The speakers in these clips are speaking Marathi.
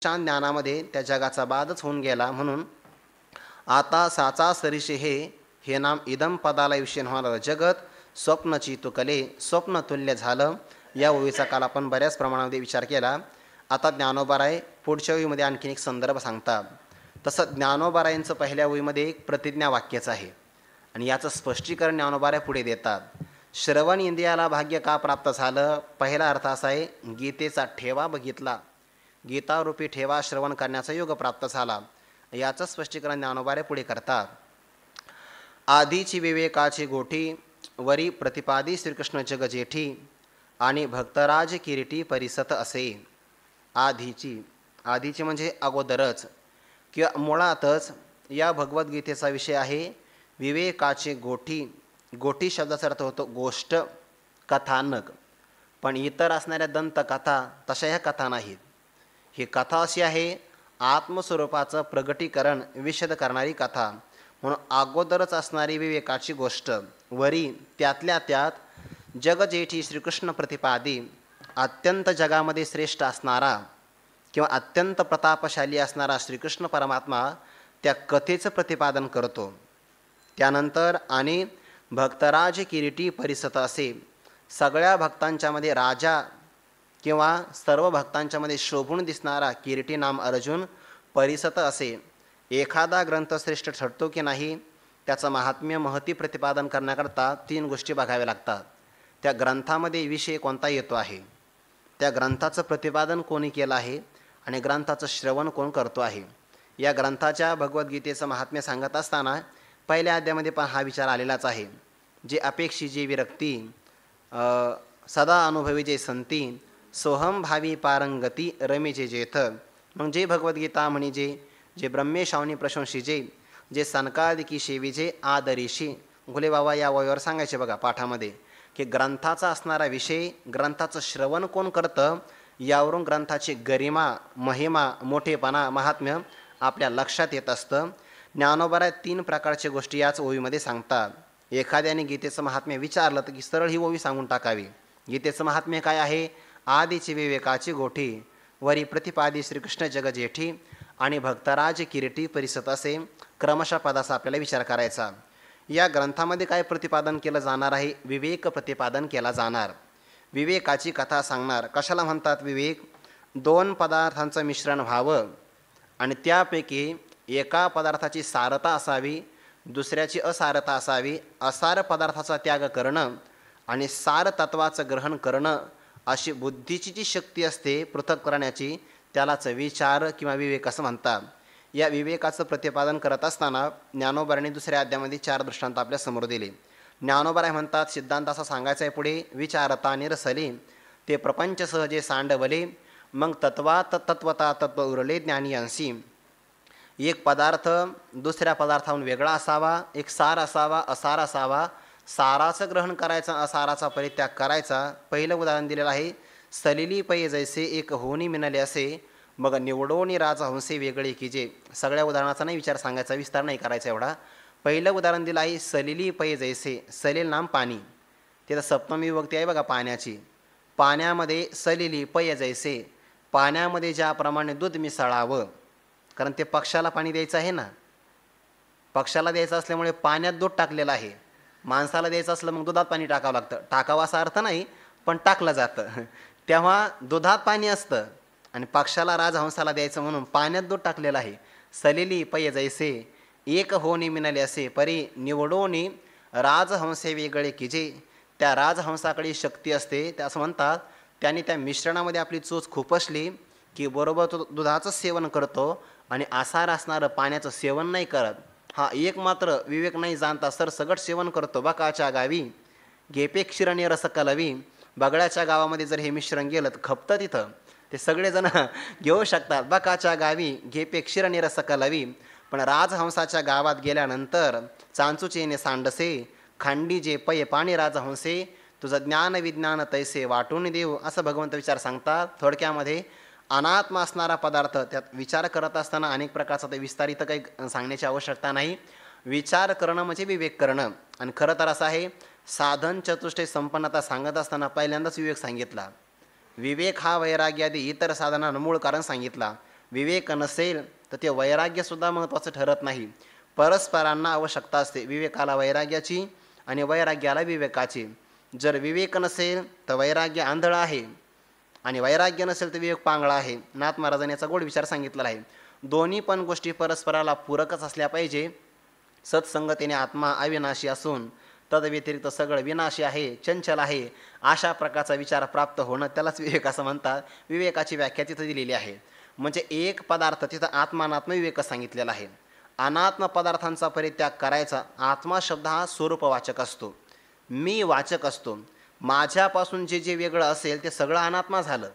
शांत ज्ञानामध्ये त्या जगाचा बादच होऊन गेला. म्हणून आता साचा सरीशे हे नाम इदम पदाला विषय होणार जगत स्वप्नची तुकले स्वप्न तुल्य झालं. या ओळीचा काल आपण बऱ्याच प्रमाणामध्ये विचार केला. आता ज्ञानोबाराय पुढच्या ओळीमध्ये आणखीन एक संदर्भ सांगतात. तसं ज्ञानोबारायांचं पहिल्या ओळीमध्ये एक प्रतिज्ञा वाक्यच आहे आणि याचं स्पष्टीकरण ज्ञानोबाराय पुढे देतात. श्रवण इंद्रियाला भाग्य का प्राप्त झालं? पहिला अर्थ असा आहे, गीतेचा ठेवा बघितला, गीतारूपी ठेवा श्रवण करण्याचा योग प्राप्त झाला. याचं स्पष्टीकरण ज्ञानोबाराय पुढे करतात. आधीची विवेकाची गोठी वरी प्रतिपादी श्रीकृष्ण जग जेठी आणि भक्तराज किरीटी परिसत असे. आधीची म्हणजे अगोदरच किंवा मुळातच या भगवद्गीतेचा विषय आहे विवेकाची गोठी. गोठी शब्दाचा अर्थ होतो गोष्ट, कथानक. पण इतर असणाऱ्या दंतकथा तशा ह्या कथा नाहीत. ही कथा अशी आहे आत्मस्वरूपाचं प्रगटीकरण विशद करणारी कथा. म्हणून अगोदरच असणारी विवेकाची गोष्ट वरी त्यातल्या त्यात जगजेठी श्रीकृष्ण प्रतिपादी अत्यंत जगामध्ये श्रेष्ठ असणारा किंवा अत्यंत प्रतापशाली असणारा श्रीकृष्ण परमात्मा त्या कथेचं प्रतिपादन करतो. त्यानंतर आणि भक्तराज किरीटी परिसत असे, सगळ्या भक्तांच्यामध्ये राजा किंवा सर्व भक्तांच्यामध्ये शोभून दिसणारा किरीटी नाम अर्जुन परिसत असे. एखादा ग्रंथ श्रेष्ठ ठरतो की नाही त्याचं महात्म्य महती प्रतिपादन करण्याकरता 3 गोष्टी बघाव्या लागतात. त्या ग्रंथामध्ये विषय कोणता येतो आहे, त्या ग्रंथाचं प्रतिपादन कोणी केलं आहे आणि ग्रंथाचं श्रवण कोण करतो आहे. या ग्रंथाच्या भगवद्गीतेचं महात्म्य सांगत असताना पहिल्या अध्यायामध्ये पण हा विचार आलेलाच आहे. जे अपेक्षी जे विरक्ती सदा अनुभवी जे संती सोहम भावी पारंगती रमी जे जेथ. मग जे भगवद्गीता म्हणी जे ब्रह्मेशावनी प्रशंसीजे जे सनकादिकी शेवीजे आदरीशी. घुले बाबा या वयावर सांगायचे बघा पाठामध्ये की ग्रंथाचा असणारा विषय, ग्रंथाचं श्रवण कोण करतं यावरून ग्रंथाची गरिमा, महिमा, मोठेपणा, महात्म्य आपल्या लक्षात येत असतं. ज्ञानोबाराय 3 प्रकारच्या गोष्टी याच ओवीमध्ये सांगतात. एखाद्याने गीतेचं महात्म्य विचारलं तर की सरळ ही ओवी सांगून टाकावी. गीतेचं महात्म्य काय आहे? आधीची विवेकाची गोठी वरी प्रतिपादी श्रीकृष्ण जग जेठी आणि भक्तराज किरीटी परिसत असे क्रमशः पदाचा आपल्याला विचार करायचा. या ग्रंथामध्ये काय प्रतिपादन केलं जाणार आहे? विवेक प्रतिपादन केला जाणार. विवेकाची कथा सांगणार. कशाला म्हणतात विवेक? 2 पदार्थांचं मिश्रण व्हावं आणि त्यापैकी एका पदार्थाची सारता असावी, दुसऱ्याची असारता असावी. असार पदार्थाचा त्याग करणं आणि सार तत्वाचं ग्रहण करणं अशी बुद्धीची जी शक्ती असते पृथक करण्याची त्यालाच विचार किंवा विवेक असं म्हणतात. या विवेकाचं प्रतिपादन करत असताना ज्ञानोबारांनी दुसऱ्या अध्यायामध्ये 4 दृष्टांत आपल्या समोर दिले. ज्ञानोबाराय म्हणतात सिद्धांत असा सांगायचा आहे पुढे, विचारता निरसले ते प्रपंच सहजे सांडवले मग तत्वात तत्वता तत्व उरले ज्ञानी अंशी. एक पदार्थ दुसऱ्या पदार्थाहून वेगळा असावा, एक सार असावा, असार असावा. साराचं ग्रहण करायचं, असाराचा परित्याग करायचा. पहिलं उदाहरण दिलेलं आहे सलिली पै जैसे एक होनी मिनले असे मग निवडोनी राजहंसे वेगळे कीजे. सगळ्या उदाहरणाचा नाही विचार सांगायचा, विस्तार नाही करायचा एवढा. पहिलं उदाहरण दिलं आहे सलिली पै जैसे. सलील नाम पाणी, तिथं सप्तमी विभक्ती आहे बघा पाण्याची. पाण्यामध्ये सलिली पै जैसे, पाण्यामध्ये ज्याप्रमाणे दूध मिसळावं, कारण ते पक्षाला पाणी द्यायचं आहे ना, पक्षाला द्यायचं असल्यामुळे पाण्यात दूध टाकलेलं आहे. माणसाला द्यायचं असलं मग दुधात पाणी टाकावं लागतं. टाकावं असा अर्थ नाही पण टाकलं जातं. तेव्हा दुधात पाणी असतं आणि पक्षाला राजहंसाला द्यायचं म्हणून पाण्यात दूध टाकलेलं आहे. सलिली पय जैसे एक होनी मिनले असे परी निवडोनी राजहंसे वेगळे कीजे. त्या राजहंसाकडे शक्ती असते, त्या असं म्हणतात त्याने त्या मिश्रणामध्ये आपली चोच खुपसली की बरोबर तो दुधाचं सेवन करतो आणि आसार असणारं पाण्याचं सेवन नाही करत. हा एक मात्र विवेक नाही जाणता सरसगट सेवन करतो. बकाच्या गावी घेपे क्षीरणी रस कलवी. बगड्याच्या गावामध्ये जर हे मिश्रण गेलं तर खपतं तिथं, ते सगळेजण घेऊ शकतात. बकाच्या गावी घेपे क्षीरणी रस कलवी. पण राजहंसाच्या गावात गेल्यानंतर चांचूचेने सांडसे खांडी जे पय पाणी राजहंसे तुझं ज्ञान विज्ञान तैसे वाटून देऊ. असं भगवंत विचार सांगतात. थोडक्यामध्ये अनात्मा असणारा पदार्थ त्यात विचार करत असताना अनेक प्रकारचा ते विस्तारित काही सांगण्याची आवश्यकता नाही. विचार करणं म्हणजे विवेक करणं. आणि खरं तर असं आहे साधन चतुष्टय संपन्नता सांगत असताना पहिल्यांदाच विवेक सांगितला. विवेक हा वैराग्यादी इतर साधनांना मूळ कारण सांगितला. विवेक नसेल तर ते वैराग्यसुद्धा महत्त्वाचं ठरत नाही. परस्परांना आवश्यकता असते, विवेकाला वैराग्याची आणि वैराग्याला विवेकाची. जर विवेक नसेल तर वैराग्य आंधळ आहे आणि वैराग्य नसेल तर विवेक पांगळा आहे. नाथ महाराजांनी याचा गोड विचार सांगितलेला आहे. दोन्ही पण गोष्टी परस्पराला पूरकच असल्या पाहिजे. सत्संगतीने आत्मा अविनाशी असून तद्व्यतिरिक्त सगळं विनाशी आहे, चंचल आहे, अशा प्रकारचा विचार प्राप्त होणं त्यालाच विवेक असं म्हणतात. विवेकाची व्याख्या तिथं दिलेली आहे. म्हणजे एक पदार्थ तिथं आत्मानात्म विवेक सांगितलेला आहे. अनात्म पदार्थांचा परित्याग करायचा. आत्मा शब्द हा स्वरूपवाचक असतो, मी वाचक असतो. माझ्यापासून जे जे वेगळं असेल ते सगळं अनात्मा झालं.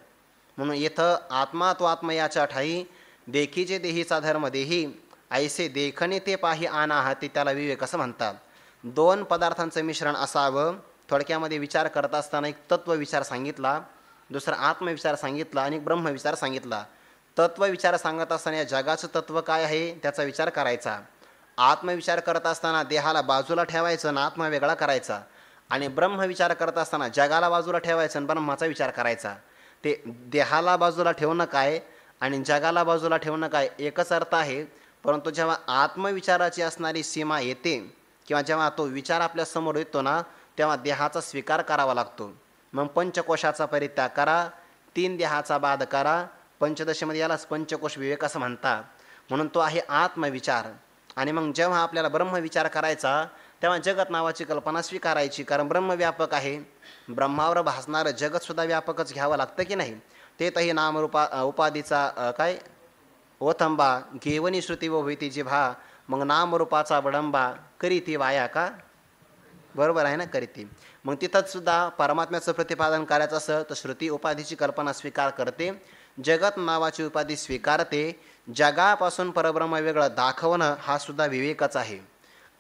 म्हणून इथं आत्मा तो आत्मा याच्या ठाई देखीचे देहीचा धर्म देही ऐसे देखणे ते पाही अनाहती, त्याला विवेक असं म्हणतात. दोन पदार्थांचं मिश्रण असावं. थोडक्यामध्ये विचार करत असताना एक तत्वविचार सांगितला, दुसरा आत्मविचार सांगितला आणि ब्रह्मविचार सांगितला. तत्वविचार सांगत असताना या जगाचं तत्व काय आहे त्याचा विचार करायचा. आत्मविचार करत असताना देहाला बाजूला ठेवायचं आणि आत्मा वेगळा करायचा. आणि ब्रह्मविचार करत असताना जगाला बाजूला ठेवायचं आणि ब्रह्माचा विचार करायचा. ते देहाला बाजूला ठेवणं काय आणि जगाला बाजूला ठेवणं काय एकच अर्थ आहे. परंतु जेव्हा आत्मविचाराची असणारी सीमा येते किंवा जेव्हा तो विचार आपल्या समोर येतो ना, तेव्हा देहाचा स्वीकार करावा लागतो. मग पंचकोशाचा परित्याग करा, 3 देहाचा बाध करा. पंचदशीमध्ये यालाच पंचकोश विवेक असं म्हणतात. म्हणून तो आहे आत्मविचार. आणि मग जेव्हा आपल्याला ब्रह्मविचार करायचा तेव्हा जगत नावाची कल्पना स्वीकारायची, कारण ब्रह्म व्यापक आहे. ब्रह्मावर भासणारं जगतसुद्धा व्यापकच घ्यावं लागतं की नाही. ते तही नामरूपा उपाधीचा काय ओथंबा घेवनी श्रुती व होईती जिभा, मग नामरूपाचा बडंबा करीती वाया का, बरोबर आहे ना, करीती. मग तिथंच सुद्धा परमात्म्याचं प्रतिपादन करायचं असं तर श्रुती उपाधीची कल्पना स्वीकार करते, जगत नावाची उपाधी स्वीकारते. जगापासून परब्रह्म वेगळं दाखवणं हा सुद्धा विवेकच आहे.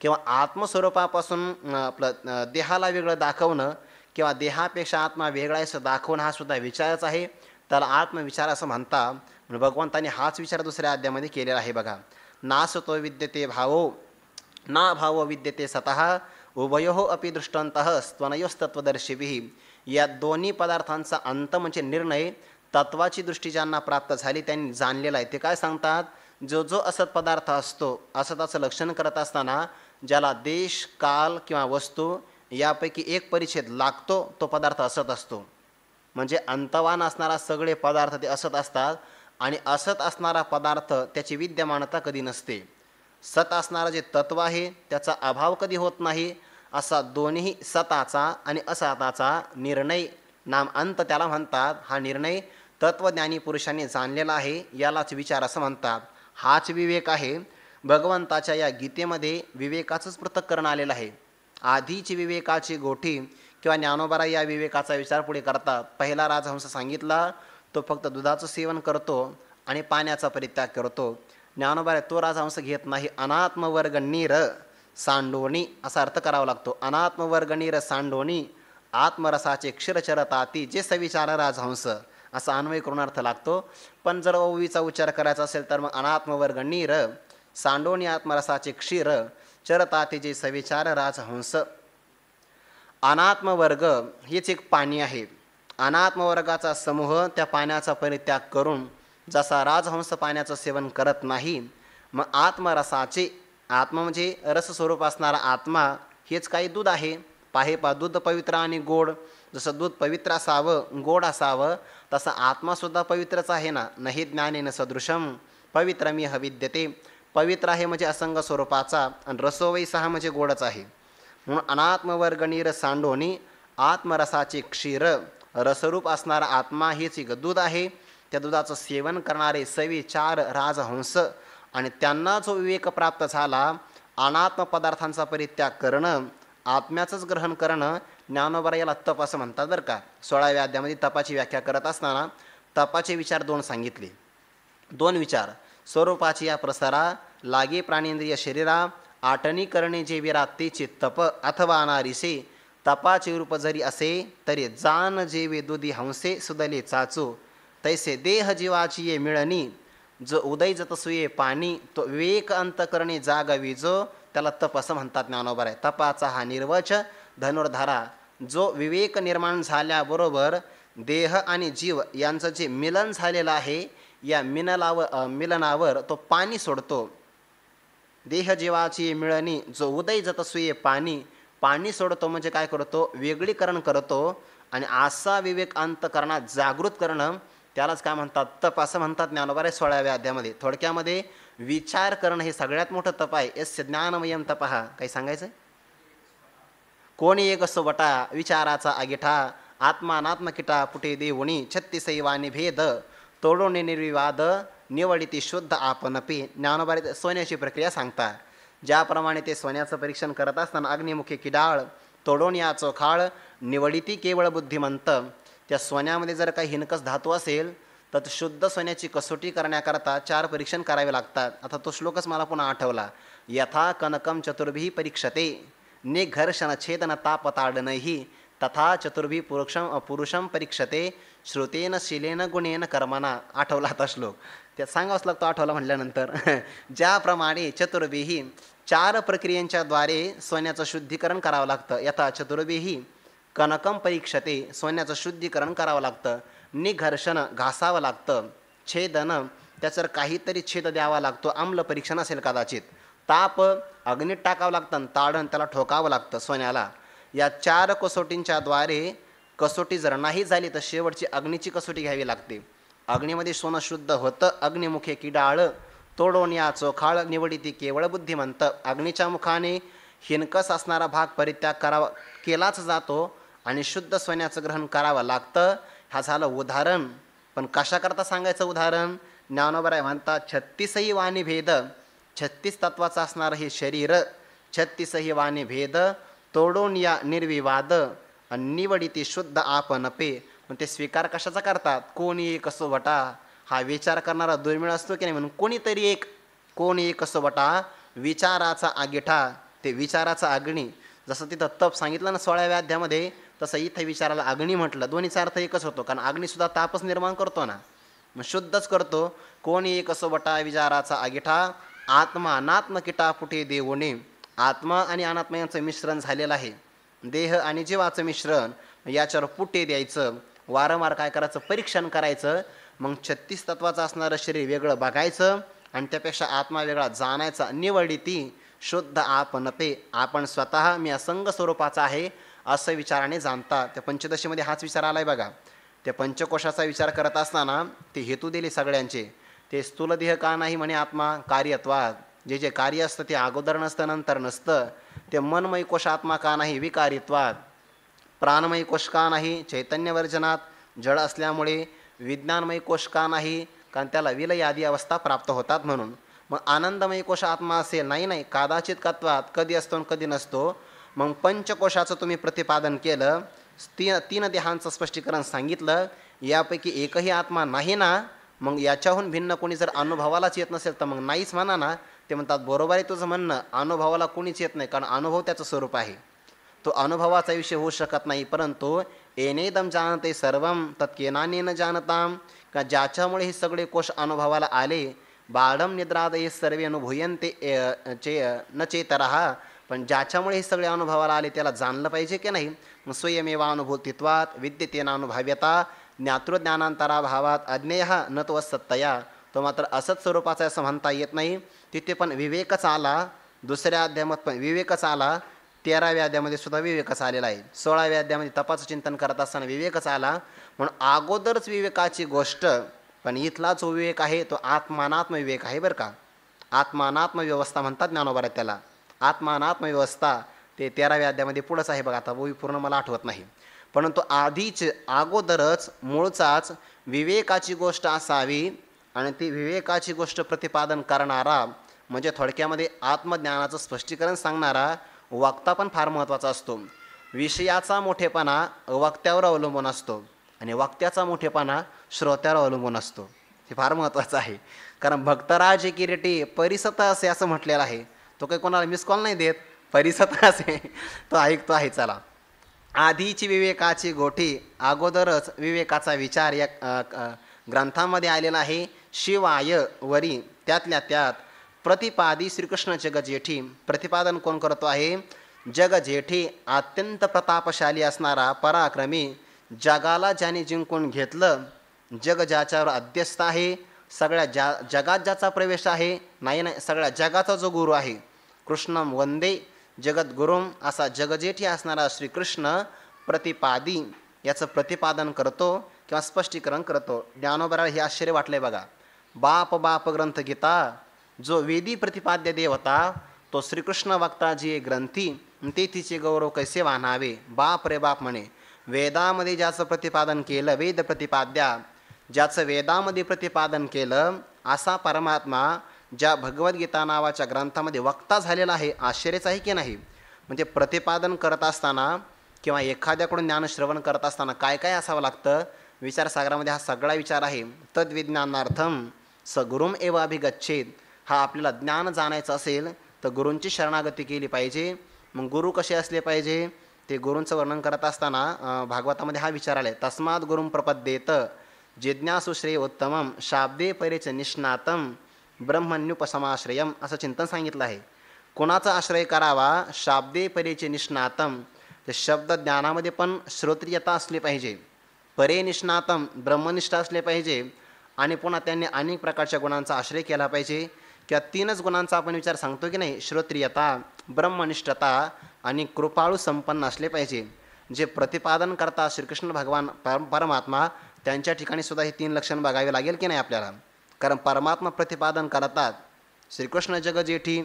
किंवा आत्मस्वरूपापासून आपलं देहाला वेगळं दाखवणं किंवा देहापेक्षा आत्मा वेगळा आहे असं दाखवणं हा सुद्धा विचारच आहे. त्याला आत्मविचार असं म्हणतात. भगवंतांनी हाच विचार दुसऱ्या अध्यायामध्ये केलेला आहे बघा. नासतो विद्यते भावो ना भावो विद्यते सतः उभयो अपि दृष्टांतः स्त्वनयोस्तत्वदर्शिभिः. या दोन्ही पदार्थांचा अंत म्हणजे निर्णय तत्वाची दृष्टी ज्यांना प्राप्त झाली त्यांनी जाणलेला आहे. ते काय सांगतात, जो जो असत पदार्थ असतो असताचं लक्षण करत असताना ज्याला देश काल किंवा वस्तू यापैकी एक परिच्छेद लागतो तो पदार्थ असत असतो. म्हणजे अंतवान असणारा सगळे पदार्थ ते असत असतात आणि असत असणारा पदार्थ त्याची विद्यमानता कधी नसते. सत असणारं जे तत्व आहे त्याचा अभाव कधी होत नाही. असा दोन्ही सताचा आणि असताचा निर्णय नाम अंत त्याला म्हणतात. हा निर्णय तत्वज्ञानी पुरुषांनी जाणलेला आहे, यालाच विचार असं म्हणतात. हाच विवेक आहे. भगवंताच्या या गीतेमध्ये विवेकाचंच पृथक्करण आलेलं आहे. आधीची विवेकाची गोठी किंवा ज्ञानोबा या विवेकाचा विचार पुढे करतात. पहिला राजहंस सांगितला तो फक्त दुधाचं सेवन करतो आणि पाण्याचा परित्याग करतो. ज्ञानोबा तो राजहंस घेत नाही. अनात्मवर्ग नीर सांडोणी असा अर्थ करावा लागतो. अनात्मवर्ग नीर सांडोणी आत्मरसाचे क्षीरचरताती जे सविचार राजहंस असा अन्वय करून अर्थ लागतो. पण जर ओवीचा उच्चार करायचा असेल तर मग अनात्मवर्ग नीर सांडोणी आत्मरसाचे क्षीर चरताती जे सविचार राजहंस. अनात्मवर्ग हेच एक पाणी आहे. अनात्मवर्गाचा समूह त्या पाण्याचा परित्याग करून जसा राजहंस पाण्याचं सेवन करत नाही, मग आत्मरसाचे आत्मा म्हणजे रसस्वरूप असणारा आत्मा हेच काही दूध आहे. पाहे पा दूध पवित्र आणि गोड. जसं दूध पवित्र असावं गोड असावं तसं आत्मासुद्धा पवित्रच आहे ना. नहि ज्ञानेन सदृशम पवित्रमिह विद्यते. पवित्र आहे म्हणजे असंग स्वरूपाचा आणि रसोवैसहा म्हणजे गोडच आहे. म्हणून अनात्मवर्ग नीर सांडोणी आत्मरसाचे क्षीर रसरूप असणारा आत्मा हेच एक दूध आहे. त्या दुधाचं सेवन करणारे सविचार राजहंस आणि त्यांना जो विवेक प्राप्त झाला, अनात्म पदार्थांचा परित्याग करणं, आत्म्याचंच ग्रहण करणं, ज्ञानोबा याला तप असं म्हणतात बरं का. 16व्या अध्यायामध्ये तपाची व्याख्या करत असताना तपाचे विचार 2 सांगितले. 2 विचार स्वरूपाची या प्रसारा लागे प्राणेंद्रिय शरीरा आटणी करणे जे विरात्तेचे तप अथवा अनारिसे. तपाचे रूप जरी असे तरी जान जेवे दुधी हंसे सुदले चाचू तैसे देह जीवाची ये मिळणी जो उदय जत सुये पाणी तो विवेक अंत करणे जागवी जो त्याला तप असं म्हणतात ज्ञानोबा. तपाचा हा निर्वच धनुर्धारा. जो विवेक निर्माण झाल्याबरोबर देह आणि जीव यांचं जे मिलन झालेलं आहे या मिलनावर तो पाणी सोडतो. देह जीवाची मिळणी जो उदय जतसुये पाणी सोडतो म्हणजे काय करतो, वेगळीकरण करतो. आणि असा विवेक अंतकरणात जागृत करणं त्यालाच काय म्हणतात, तप असं म्हणतात ज्ञानोबा 16व्या अध्यायामध्ये. थोडक्यामध्ये विचार करणं हे सगळ्यात मोठं तप आहे. यस्य ज्ञानमयं तपः. काही सांगायचं? कोणी एक असो वटा विचाराचा आगिठा, आत्मानात्मकिटा पुटे देवणी 36 भेद तोडून निर्विवाद निवडिती शुद्ध आपणपी. ज्ञानोबा सोन्याची प्रक्रिया सांगतात. ज्याप्रमाणे ते सोन्याचं परीक्षण करत असताना अग्निमुखे किडाळ तोडून या चोखाळ निवडिती केवळ बुद्धिमंत. त्या सोन्यामध्ये जर काही हिनकस धातू असेल तर शुद्ध सोन्याची कसोटी करण्याकरता 4 परीक्षण करावे लागतात. आता तो श्लोकच मला पुन्हा आठवला. यथा कनकम चतुर्भिः परीक्षते निघर्षण छेदन तापताडनहि तथा चतुर्भिः पुरुषम परीक्षते श्रुतेन शीलेन गुणेन कर्मणा. आठवला आता श्लोक, त्यात सांगावंच लागतो आठवला म्हटल्यानंतर. ज्याप्रमाणे चतुर्भिः 4 प्रक्रियांच्या द्वारे सोन्याचं शुद्धीकरण करावं लागतं. यथा चतुर्भिः कनकम परीक्षते सोन्याचं शुद्धीकरण करावं लागतं. निघर्षण घासावं लागतं. छेदन त्याच्यावर काहीतरी छेद द्यावा लागतो. आम्ल परीक्षण असेल कदाचित. ताप अग्नीत टाकावं लागतं. ताडण त्याला ठोकावं लागतं सोन्याला. या 4 कसोटींच्या द्वारे कसोटी जर नाही झाली तर शेवटची अग्नीची कसोटी घ्यावी लागते. अग्नीमध्ये सोनं शुद्ध होतं. अग्निमुखे किडाळ तोडून या चोखाळ निवडिती केवळ बुद्धिमंत. अग्नीच्या मुखाने हिनकस असणारा भाग परित्याग केलाच जातो आणि शुद्ध सोन्याचं ग्रहण करावं लागतं. हा झालं उदाहरण. पण कशाकरता सांगायचं उदाहरण? ज्ञानोबा म्हणतात 36 वाणी भेद, 36 तत्वाचं असणारं हे शरीर, 36 वाणी भेद तोडून या निर्विवाद निवडिती शुद्ध आपणपे. पण ते स्वीकार कशाचा करतात? कोणी एक असो वटा. हा विचार करणारा दुर्मिळ असतो की नाही, म्हणून कोणीतरी एक, कोणी एक असो वटा विचाराचा आगिठा. ते विचाराचा अग्नी. जसं तिथं तप सांगितलं ना 16व्या अध्यायामध्ये, तसं इथं विचाराला अग्नी म्हटलं. दोन्हीचा अर्थ एकच होतो, कारण अग्निसुद्धा तापच निर्माण करतो ना, मग शुद्धच करतो. कोणी एक असो वटा विचाराचा आगिठा आत्मा अनात्म किटा पुटे देवणे. आत्मा आणि अनात्मा यांचं मिश्रण झालेलं आहे. देह आणि जीवाचं मिश्रण. याच्यावर पुटे द्यायचं. वारंवार काय करायचं? परीक्षण करायचं. मग 36 तत्वाचं असणारं शरीर वेगळं बघायचं आणि त्यापेक्षा आत्मा वेगळा जाणायचा. निवडिती शुद्ध आपणपे. आपण स्वतः मी असंग स्वरूपाचा आहे असं विचाराने जाणता. त्या पंचदशीमध्ये हाच विचार आलाय बघा. त्या पंचकोशाचा विचार करत असताना ते हेतू दिले सगळ्यांचे. ते स्थूल देह का नाही म्हणे आत्मा? कार्यत्वात. जे जे कार्य असतं ते अगोदर नसतं नंतर नसतं. ते मनमय कोश आत्मा का नाही? विकारित्वात. प्राणमय कोश का नाही? चैतन्यवर्जनात. जड असल्यामुळे. विज्ञानमय कोश का नाही? कारण त्याला विलय आदी अवस्था प्राप्त होतात म्हणून. मग आनंदमय कोश आत्मा असेल? नाही, कदाचित कत्वात. कधी असतो आणि कधी नसतो. मग पंचकोशाचं तुम्ही प्रतिपादन केलं. 3 देहांचं स्पष्टीकरण सांगितलं. यापैकी एकही आत्मा नाही ना. मग याच्याहून भिन्न कोणी जर अनुभवालाच येत नसेल तर मग नाहीच म्हणा ना. ते म्हणतात बरोबर आहे तुझं म्हणणं, अनुभवाला कोणीच येत नाही, कारण अनुभव त्याचं स्वरूप आहे. तो अनुभवाचा विषय होऊ शकत नाही. परंतु एनेदम जानते सर्वम तत्केनानेन जानताम. का ज्याच्यामुळे हे सगळे कोश अनुभवाला आले. बाळम निद्रादये सर्वे अनुभूयन्ते न चेतरहा. पण ज्याच्यामुळे हे सगळे अनुभवाला आले त्याला जाणलं पाहिजे की नाही. मग स्वयमेवानुभूतित्वात विद्यतेनानुभव्यता ज्ञातृज्ञानांतराभावात अज्ञेय न तो सत्तया. तो मात्र असत स्वरूपाचा असं म्हणता येत नाही. तिथे पण विवेकच आला. दुसऱ्या अध्यायात पण विवेकच आला. 13व्या अध्यायामध्ये सुद्धा विवेकच आलेला आहे. 16व्या अध्यायामध्ये तपाचं चिंतन करत असताना विवेकच आला. म्हणून अगोदरच विवेकाची गोष्ट. पण इथला जो विवेक आहे तो आत्मानात्म विवेक आहे बरं का. आत्मानात्म व्यवस्था म्हणतात ज्ञानोबा त्याला. आत्मानात्म व्यवस्था ते 13व्या अध्यायामध्ये पुढंच आहे बघा. आता पूर्ण मला आठवत नाही. परंतु आधीच अगोदरच मूळचाच विवेकाची गोष्ट असावी. आणि ती विवेकाची गोष्ट प्रतिपादन करणारा म्हणजे थोडक्यामध्ये आत्मज्ञानाचं स्पष्टीकरण सांगणारा वक्ता पण फार महत्त्वाचा असतो. विषयाचा मोठेपणा वक्त्यावर अवलंबून असतो आणि वक्त्याचा मोठेपणा श्रोत्यावर अवलंबून असतो. हे फार महत्त्वाचं आहे. कारण भक्तराज किरीटी परिसत असे असं म्हटलेलं आहे. तो काही कोणाला मिस कॉल नाही देत. परिसत असे तो ऐकतो आहे. चला, आधीची विवेकाची गोठी. अगोदरच विवेकाचा विचार या ग्रंथामध्ये आलेला आहे. शिवाय वरी त्यातल्या त्यात प्रतिपादी श्रीकृष्ण जगजेठी. प्रतिपादन कोण करतो आहे? जगजेठी अत्यंत प्रतापशाली असणारा पराक्रमी. जगाला ज्याने जिंकून घेतलं. जग ज्याच्यावर अध्यस्त आहे. सगळ्या जगात ज्याचा प्रवेश आहे, नाही सगळ्या जगाचा जो गुरु आहे, कृष्णम वंदे जगद्गुरुम, असा जगजेठी असणारा श्रीकृष्ण प्रतिपादी याचं प्रतिपादन करतो किंवा स्पष्टीकरण करतो. ज्ञानोबराला हे आश्चर्य वाटलंय बघा. बाप बाप ग्रंथ गीता, जो वेदी प्रतिपाद्य देव होता तो श्रीकृष्ण वक्ता जी ग्रंथी, ते तिचे गौरव कैसे वाहनावे. बाप रे बाप म्हणे. वेदामध्ये ज्याचं प्रतिपादन केलं, वेद प्रतिपाद्या, ज्याचं वेदामध्ये प्रतिपादन केलं असा परमात्मा ज्या भगवद्गीता नावाच्या ग्रंथामध्ये वक्ता झालेला आहे, आश्चर्यच आहे की नाही. म्हणजे प्रतिपादन करत असताना किंवा एखाद्याकडून ज्ञानश्रवण करत असताना काय काय असावं लागतं, विचारसागरामध्ये हा सगळा विचार आहे. तद्विज्ञानार्थम स गुरुम एव अभिगच्छेत. हा आपल्याला ज्ञान जाणायचं असेल तर गुरूंची शरणागती केली पाहिजे. मग गुरु कसे असले पाहिजे ते गुरूंचं वर्णन करत असताना भागवतामध्ये हा विचार आला. तस्मात गुरुम प्रपद्येत जिज्ञासु श्रेय उत्तमम शाब्दे परेच निष्णातम ब्रह्मण्युपसमाश्रयम, असं चिंतन सांगितलं आहे. कोणाचा आश्रय करावा, शाब्दे परेचे निष्णातम, ते शब्द ज्ञानामध्ये पण श्रोत्रियता असली पाहिजे. परे निष्णातम ब्रह्मनिष्ठ असले पाहिजे. आणि पुन्हा त्यांनी अनेक प्रकारच्या गुणांचा आश्रय केला पाहिजे. किंवा 3च गुणांचा आपण विचार सांगतो की नाही, श्रोत्रियता, ब्रह्मनिष्ठता आणि कृपाळू संपन्न असले पाहिजे. जे प्रतिपादन करतात श्रीकृष्ण भगवान परमात्मा, त्यांच्या ठिकाणी सुद्धा हे 3 लक्षण बघावे लागेल की नाही आपल्याला. कारण परमात्मा प्रतिपादन करतात श्रीकृष्ण जगजेठी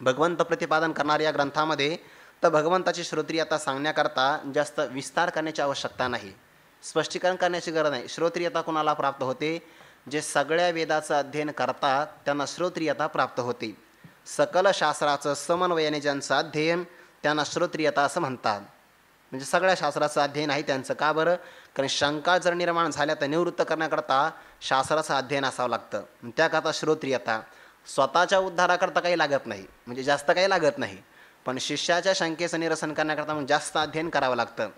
भगवंत प्रतिपादन करणाऱ्या या ग्रंथामध्ये, तर भगवंताची श्रोत्रियता सांगण्याकरता जास्त विस्तार करण्याची आवश्यकता नाही, स्पष्टीकरण करण्याची गरज नाही. श्रोत्रियता कोणाला प्राप्त होते, जे सगळ्या वेदाचं अध्ययन करतात त्यांना श्रोत्रियता प्राप्त होते. सकल शास्त्राचं समन्वयाने ज्यांचं अध्ययन त्यांना श्रोत्रियता असं म्हणतात. म्हणजे सगळ्या शास्त्राचं अध्ययन आहे त्यांचं. का बरं? कारण शंका जर निर्माण झाल्या तर निवृत्त करण्याकरता शास्त्राचं अध्ययन असावं लागतं. त्याकरता श्रोत्रियता. स्वतःच्या उद्धाराकरता काही लागत नाही, म्हणजे जास्त काही लागत नाही. पण शिष्याच्या शंकेचं निरसन करण्याकरता मग जास्त अध्ययन करावं लागतं.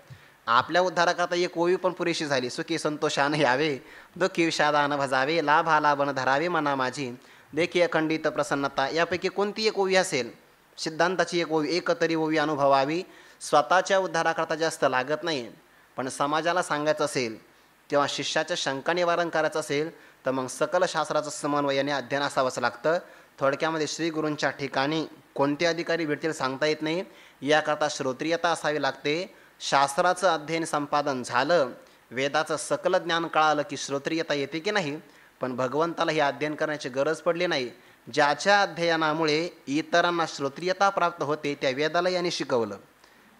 आपल्या उद्धाराकरता एक ओवी पण पुरेशी झाली. सुखी संतोषानं यावे, दुःखी विषादानं भजावे, लाभाला बन धरावे मना माझी, देखी अखंडित प्रसन्नता. यापैकी कोणती एक ओवी असेल, सिद्धांताची एक ओवी, एक तरी ओवी अनुभवावी. स्वतःच्या उद्धाराकरता जास्त लागत नाही. पण समाजाला सांगायचं असेल किंवा शिष्याच्या शंका निवारण करायचं असेल तर मग सकल शास्त्राचं समन्वयाने अध्ययन असावंच लागतं. थोडक्यामध्ये श्री गुरूंच्या ठिकाणी कोणते अधिकारी भेटतील सांगता येत नाही. याकरता श्रोत्रियता असावी लागते. शास्त्राचं अध्ययन संपादन झालं, वेदाचं सकल ज्ञान कळालं की श्रोत्रियता येते की नाही. पण भगवंताला हे अध्ययन करण्याची गरज पडली नाही. ज्याच्या अध्ययनामुळे इतरांना श्रोत्रियता प्राप्त होते त्या वेदाला याने शिकवलं.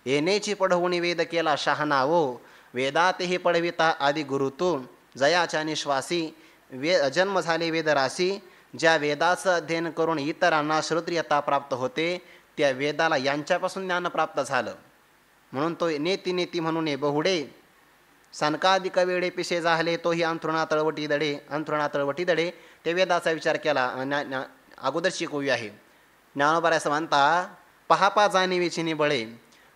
येणेची पढवून वेद केला शहाणावो, वेदातेही पडविता आदि गुरु तू, जयाच्या निश्वासी जन्म झाले वेदरासी. ज्या वेदाचं अध्ययन करून इतरांना श्रोत्रियता प्राप्त होते त्या वेदाला यांच्यापासून ज्ञान प्राप्त झालं. म्हणून तो नेती नेती म्हणून बहुडे सनकाधिक वेळे पिसे झाले, तोही अंथरुणा तळवटी दडे, अंथरुणा तळवटी दडे. ते वेदाचा विचार केला. अगोदरची कोवी आहे. ज्ञानोबा असं म्हणता, पहापा जाणीवेची निबळे,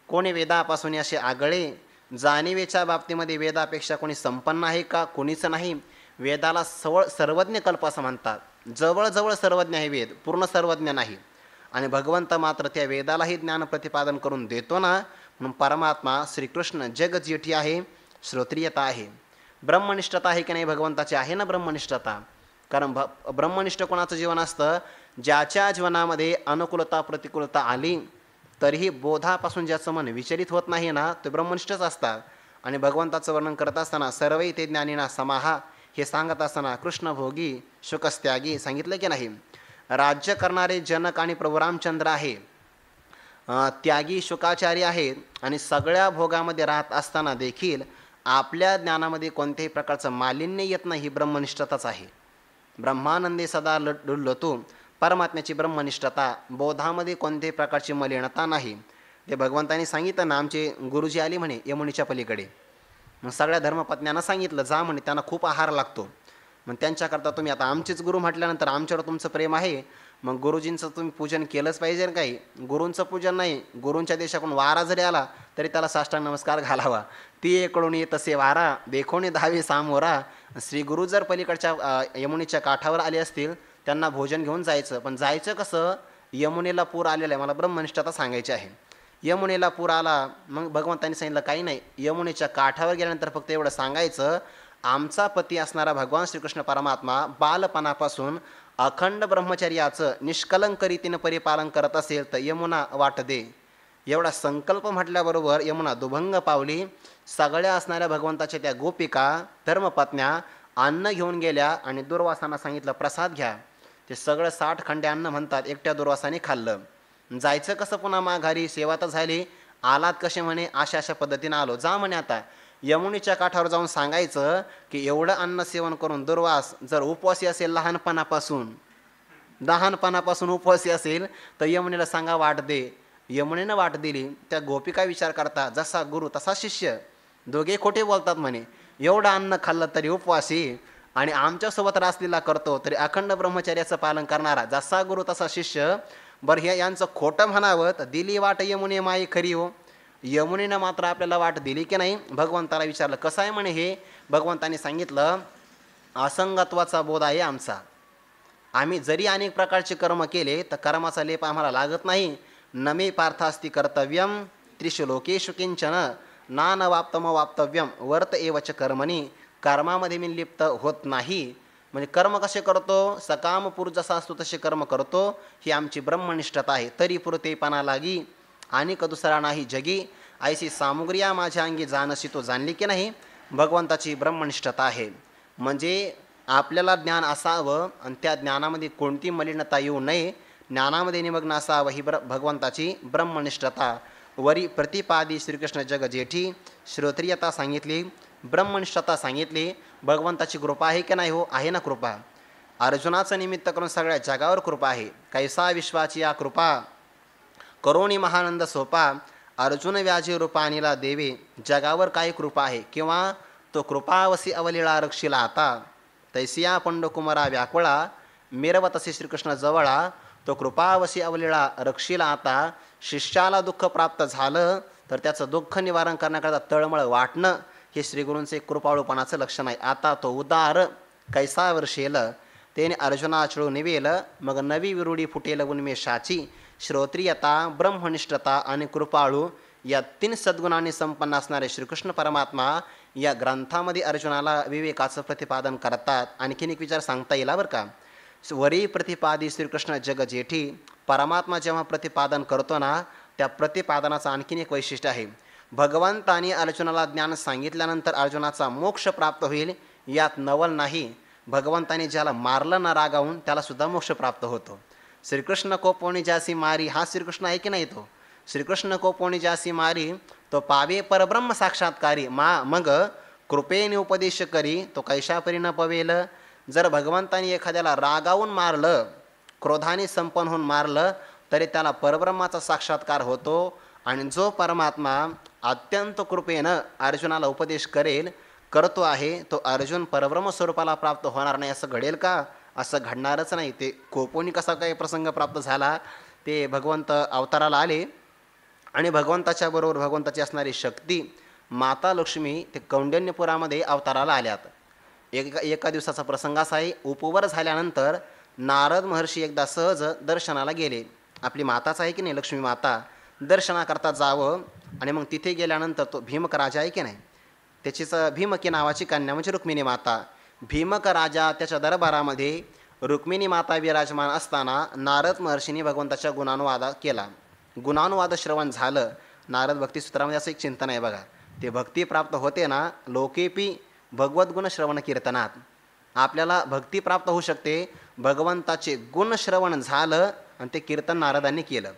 कोणी वेदापासून असे आगळे. जाणीवेच्या बाबतीमध्ये वेदापेक्षा कोणी संपन्न आहे का? कोणीच नाही. वेदाला सर्वज्ञ कल्प असं म्हणतात. जवळजवळ सर्वज्ञ आहे वेद, पूर्ण सर्वज्ञ नाही. आणि भगवंत मात्र त्या वेदालाही ज्ञान प्रतिपादन करून देतो ना. म्हणून परमात्मा श्रीकृष्ण जगजेठी आहे. श्रोत्रियता आहे. ब्रह्मनिष्ठता आहे की नाही भगवंताची? आहे ना ब्रह्मनिष्ठता. कारण ब्रह्मनिष्ठ कोणाचं जीवन असतं, ज्याच्या जीवनामध्ये अनुकूलता प्रतिकूलता आली तरीही बोधापासून ज्याचं मन विचलित होत नाही ना, ते ब्रह्मनिष्ठच असतात. आणि भगवंताचं वर्णन करत असताना सर्वै ते ज्ञानीना समाहा हे सांगत असताना कृष्ण भोगी शुकस्त्यागी सांगितलं की नाही. राज्य करणारे जनक आणि प्रभू रामचंद्र आहे, त्यागी शुकाचार्य आहेत. आणि सगळ्या भोगामध्ये राहत असताना देखील आपल्या ज्ञानामध्ये कोणत्याही प्रकारचं मालिन्य येत नाही. ही ब्रह्मनिष्ठताच आहे. ब्रह्मानंदे सदा डुल्लतो, परमात्म्याची ब्रह्मनिष्ठता. बोधामध्ये कोणत्याही प्रकारची मलिनता नाही. ते भगवंतांनी सांगितलं ना, आमचे गुरुजी आली म्हणे यमुनीच्या पलीकडे. मग सगळ्या धर्मपत्न्यांना सांगितलं जा म्हणे, त्यांना खूप आहार लागतो. मग त्यांच्याकरता तुम्ही आता आमचेच गुरु म्हटल्यानंतर आमच्यावर तुमचं प्रेम आहे, मग गुरुजींचं तुम्ही पूजन केलंच पाहिजे. काही गुरूंचं पूजन नाही, गुरूंच्या देशाकडून वारा जरी आला तरी त्याला साष्टांग नमस्कार घालावा. ती एकडून येत असे वारा, देखोनी धावे सामोरा. श्री गुरु जर पलीकडच्या यमुनेच्या काठावर आले असतील त्यांना भोजन घेऊन जायचं. पण जायचं कसं? यमुनेला पूर आलेला आहे, मला ब्रह्मनिष्ठता सांगायची आहे. यमुनेला पूर आला, मग भगवंतांनी सांगितलं काही नाही, यमुनेच्या काठावर गेल्यानंतर फक्त एवढं सांगायचं, आमचा पती असणारा भगवान श्रीकृष्ण परमात्मा बालपणापासून अखंड ब्रह्मचर्याचं निष्कलंक रीतीनं परिपालन करत असेल तर यमुना वाट दे. एवढा संकल्प म्हटल्याबरोबर यमुना दुभंग पावली. सगळ्या असणाऱ्या भगवंताच्या त्या गोपिका धर्मपत्न्या अन्न घेऊन गेल्या आणि दुर्वासांना सांगितलं प्रसाद घ्या. ते सगळं 60 खंडे अन्न म्हणतात एकट्या दुर्वासाने खाल्लं. जायचं कसं पुन्हा माघारी, सेवा तर झाली, आलात कसे म्हणे, अशा पद्धतीनं आलो. जा म्हणे आता यमुनेच्या काठावर जाऊन सांगायचं की एवढं अन्न सेवन करून दुर्वास जर उपवासी असेल, लहानपणापासून उपवासी असेल तर यमुनेला सांगा वाट दे. यमुनेनं वाट दिली. त्या गोपिका विचार करतात जसा गुरु तसा शिष्य, दोघे खोटे बोलतात म्हणे. एवढं अन्न खाल्लं तरी उपवासी आणि आमच्यासोबत रासलीला करतो तरी अखंड ब्रह्मचर्याचं पालन करणारा, जसा गुरु तसा शिष्य. बरं हे यांचं खोटं म्हणावं तर दिली वाट यमुने माई खरी हो. यमुनेनं मात्र आपल्याला वाट दिली की नाही. भगवंताला विचारलं कसं आहे म्हणे हे. भगवंताने सांगितलं असंगत्वाचा बोध आहे आमचा. आम्ही जरी अनेक प्रकारचे कर्म केले तर कर्माचा लेप आम्हाला लागत नाही. नमे पार्थास्ति कर्तव्यम त्रिषु लोकेषु किंचन नानवाप्तम वाप्तव्यम वर्त एवच कर्मणी. कर्मामध्ये मी लिप्त होत नाही. म्हणजे कर्म कसे करतो, सकाम पुरुष जसा असतो तसे कर्म करतो. ही आमची ब्रह्मनिष्ठता आहे. तरी पुरतेपणा लागी आणि दुसरा नाही जगी. ऐशी सामुग्र्या माझ्या अंगी जाणसी तो जाणली की नाही. भगवंताची ब्रह्मनिष्ठता आहे. म्हणजे आपल्याला ज्ञान असावं आणि त्या ज्ञानामध्ये कोणती मलिनता येऊ नये, ज्ञानामध्ये निमग्न असावं, ही भगवंताची ब्रह्मनिष्ठता. वरी प्रतिपादी श्रीकृष्ण जग जेठी. श्रोत्रियता सांगितली, ब्रह्मनिष्ठता सांगितली. भगवंताची कृपा आहे की नाही हो. आहे ना कृपा. अर्जुनाचं निमित्त करून सगळ्या जगावर कृपा आहे. कैसा विश्वाची या कृपा करोनी महानंद सोपा. अर्जुन व्याजी रूपा अनिला देवे. जगावर काय कृपा आहे किंवा तो कृपावसी अवलिळा रक्षिला आता. तैसिया पंडकुमारा व्याकुळा मिरवतसी श्रीकृष्ण जवळा. तो कृपावसी अवलिळा रक्षिला आता. शिष्याला दुःख प्राप्त झालं तर त्याचं दुःख निवारण करण्याकरता तळमळ वाटणं हे श्रीगुरूंचे कृपाळूपणाचं लक्षण आहे. आता तो उदार कैसा वर्षेल तेने अर्जुना चळू निवेल. मग नवी विरुडी फुटेल उन्मेषाची. श्रोत्रियता, ब्रह्मनिष्ठता आणि कृपाळू या 3 सद्गुणांनी संपन्न असणारे श्रीकृष्ण परमात्मा या ग्रंथामध्ये अर्जुनाला विवेकाचं प्रतिपादन करतात. आणखीन एक विचार सांगता येईल बरं का. वरी प्रतिपादी श्रीकृष्ण जग जेठी. परमात्मा जेव्हा प्रतिपादन करतो ना, त्या प्रतिपादनाचं आणखीन एक वैशिष्ट्य आहे. भगवंतानी अर्जुनाला ज्ञान सांगितल्यानंतर अर्जुनाचा मोक्ष प्राप्त होईल यात नवल नाही. भगवंताने ज्याला मारलं ना रागावून त्याला सुद्धा मोक्ष प्राप्त होतो. श्रीकृष्ण कोपोणी ज्यासी मारी हा श्रीकृष्ण आहे की नाही. तो श्रीकृष्ण कोपोणी ज्यासी मारी तो पावे परब्रह्म साक्षात्कारी. मग कृपेने उपदेश करी तो कैशापरी न पवेल. जर भगवंताने एखाद्याला रागावून मारलं, क्रोधाने संपन्न होऊन मारलं तरी त्याला परब्रह्माचा साक्षात्कार होतो. आणि जो परमात्मा अत्यंत कृपेनं अर्जुनाला उपदेश करतो आहे तो अर्जुन परब्रह्म स्वरूपाला प्राप्त होणार नाही असं घडेल का. असं घडणारच नाही. ते कोपोनी कसा काही प्रसंग प्राप्त झाला. ते भगवंत अवताराला आले आणि भगवंताच्या बरोबर भगवंताची असणारी शक्ती माता लक्ष्मी ते कौंडिन्यपुरामध्ये अवताराला आल्यात. एका दिवसाचा प्रसंग असा आहे. उपवर झाल्यानंतर नारद महर्षी एकदा सहज दर्शनाला गेले. आपली माताच आहे की नाही लक्ष्मी माता. दर्शनाकरता जावं आणि मग तिथे गेल्यानंतर तो भीमक राजा आहे की नाही, त्याचीच भीमकी नावाची कन्या म्हणजे रुक्मिणी माता. भीमक राजा त्याच्या दरबारामध्ये रुक्मिणी माता विराजमान असताना नारद महर्षींनी भगवंताच्या गुणानुवाद केला. गुणानुवाद श्रवण झालं. नारद भक्तिसूत्रामध्ये असं एक चिंतन आहे बघा. ते भक्ती प्राप्त होते ना लोकेपी भगवद्गुण श्रवण कीर्तनात. आपल्याला भक्ती प्राप्त होऊ शकते. भगवंताचे गुण श्रवण झालं आणि ते कीर्तन नारदांनी केलं.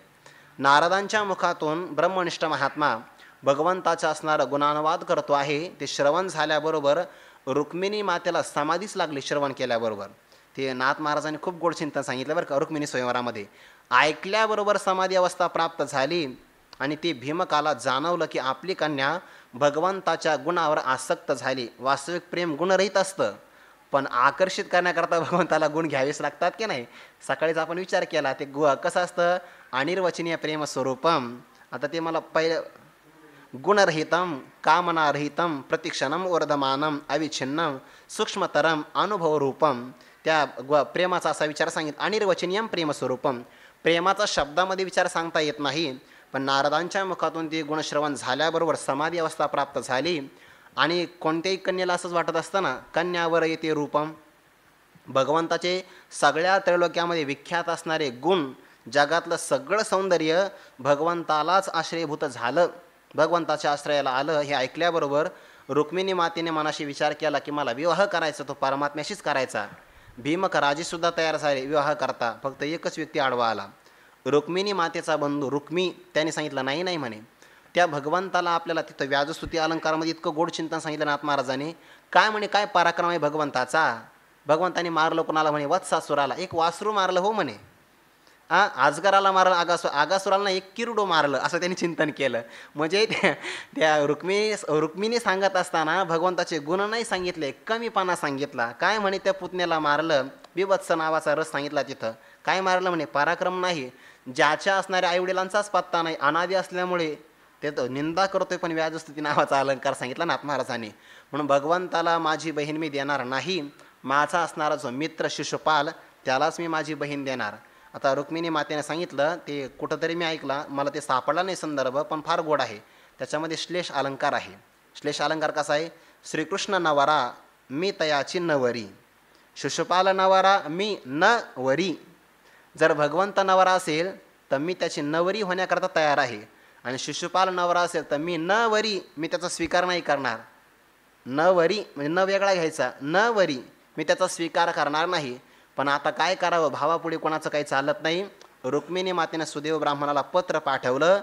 नारदांच्या मुखातून ब्रह्मनिष्ठ महात्मा भगवंताचा असणारं गुणानुवाद करतो आहे. ते श्रवण झाल्याबरोबर रुक्मिणी मातेला समाधीच लागली श्रवण केल्याबरोबर. ते नाथ महाराजांनी खूप गोड चिंतन सांगितलं बरं का रुक्मिणी स्वयंवरामध्ये. ऐकल्याबरोबर समाधी अवस्था प्राप्त झाली आणि ती भीमकाला जाणवलं की आपली कन्या भगवंताच्या गुणावर आसक्त झाली. वास्तविक प्रेम गुणरहित असतं पण आकर्षित करण्याकरता भगवंताला गुण घ्यावेच लागतात की नाही. सकाळीच आपण विचार केला ते कसं असतं. अनिर्वचनीय प्रेम स्वरूपम. आता ते मला गुणरहितम कामनारहितम प्रतिक्षणम वर्धमानम अविच्छिन्नम सूक्ष्मतरम अनुभवरूपम. त्या प्रेमाचा असा विचार सांगितला. अनिर्वचनीयम प्रेमस्वरूपम. प्रेमाचा शब्दामध्ये विचार सांगता येत नाही पण नारदांच्या मुखातून ती गुणश्रवण झाल्याबरोबर समाधी अवस्था प्राप्त झाली आणि कोणत्याही कन्येला असंच वाटत असतं ना, कन्यावर येते रूपम. भगवंताचे सगळ्या त्रैलोक्यामध्ये विख्यात असणारे गुण, जगातलं सगळं सौंदर्य भगवंतालाच आश्रयभूत झालं, भगवंताच्या आश्रयाला आलं. हे ऐकल्याबरोबर रुक्मिणी मातेने मनाशी विचार केला की मला विवाह करायचा, तो परमात्म्याशीच करायचा. भीमक राजेसुद्धा तयार झाले विवाह करता, फक्त एकच व्यक्ती आडवा आला. रुक्मिणी मातेचा बंधू रुक्मी. त्याने सांगितलं नाही नाही म्हणे. त्या भगवंताला आपल्याला तिथं व्याजस्तुती अलंकारामध्ये इतकं गोड चिंतन सांगितलं नाथ महाराजांनी. काय म्हणे, काय पराक्रम आहे भगवंताचा. भगवंताने मारलं कोणाला म्हणे, वत्सासुराला. एक वासरू मारलं हो म्हणे. आजगराला मारलं, आगासुराला एक किरडो मारलं, असं त्यांनी चिंतन केलं. म्हणजे त्या रुक्मिणी सांगत असताना भगवंताचे गुण नाही सांगितले, कमीपणा सांगितला. काय म्हणे, त्या पुतण्याला मारलं, बिभत्स नावाचा रस सांगितला तिथं. काय मारलं म्हणे, पराक्रम नाही. ज्याच्या असणाऱ्या आईवडिलांचाच पत्ता नाही, अनादी असल्यामुळे ते तर निंदा करतोय, पण व्याजस्तुती नावाचा अलंकार सांगितला नाथ महाराजांनी. म्हणून भगवंताला माझी बहीण मी देणार नाही, माझा असणारा जो मित्र शिशुपाल त्यालाच मी माझी बहीण देणार. आता रुक्मिणी मातेने सांगितलं, ते कुठंतरी मी ऐकला, मला ते सापडला नाही संदर्भ, पण फार गोड आहे. त्याच्यामध्ये श्लेष अलंकार आहे. श्लेष अलंकार कसा आहे, श्रीकृष्ण नवरा मी तयाची नवरी, शिशुपाल नवरा मी नवरी. जर भगवंत नवरा असेल तर मी त्याची नवरी होण्याकरता तयार आहे, आणि शिशुपाल नवरा असेल तर मी नवरी, मी त्याचा स्वीकार नाही करणार. नवरी म्हणजे न वेगळा घ्यायचा, नवरी मी त्याचा स्वीकार करणार नाही. पण आता काय करावं, भावापुढे कोणाचं काही चालत नाही. रुक्मिणी मातेने सुदेव ब्राह्मणाला पत्र पाठवलं.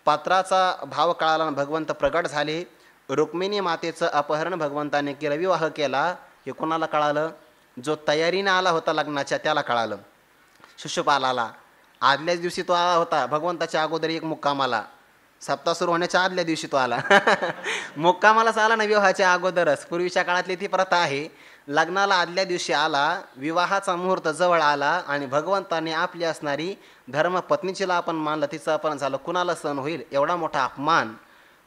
पत्राचा भाव कळाला, भगवंत प्रगट झाले. रुक्मिणी मातेचं अपहरण भगवंताने केलं, विवाह केला. हे कोणाला कळालं, जो तयारीने आला होता लग्नाच्या त्याला कळालं. शिशुपालाला आदल्याच दिवशी तो आला होता, भगवंताच्या अगोदर एक मुक्कामाला, सप्ताह सुरू होण्याच्या आदल्या दिवशी तो आला. मुक्कामालाच आला ना, विवाहाच्या अगोदरच. पूर्वीच्या काळातली ती प्रथा आहे. लग्नाला आदल्या दिवशी आला, विवाहाचा मुहूर्त जवळ आला, आणि भगवंताने आपली असणारी धर्मपत्नीचीला आपण मानलं, तिचं अपहरण झालं. कुणाला सहन होईल एवढा मोठा अपमान.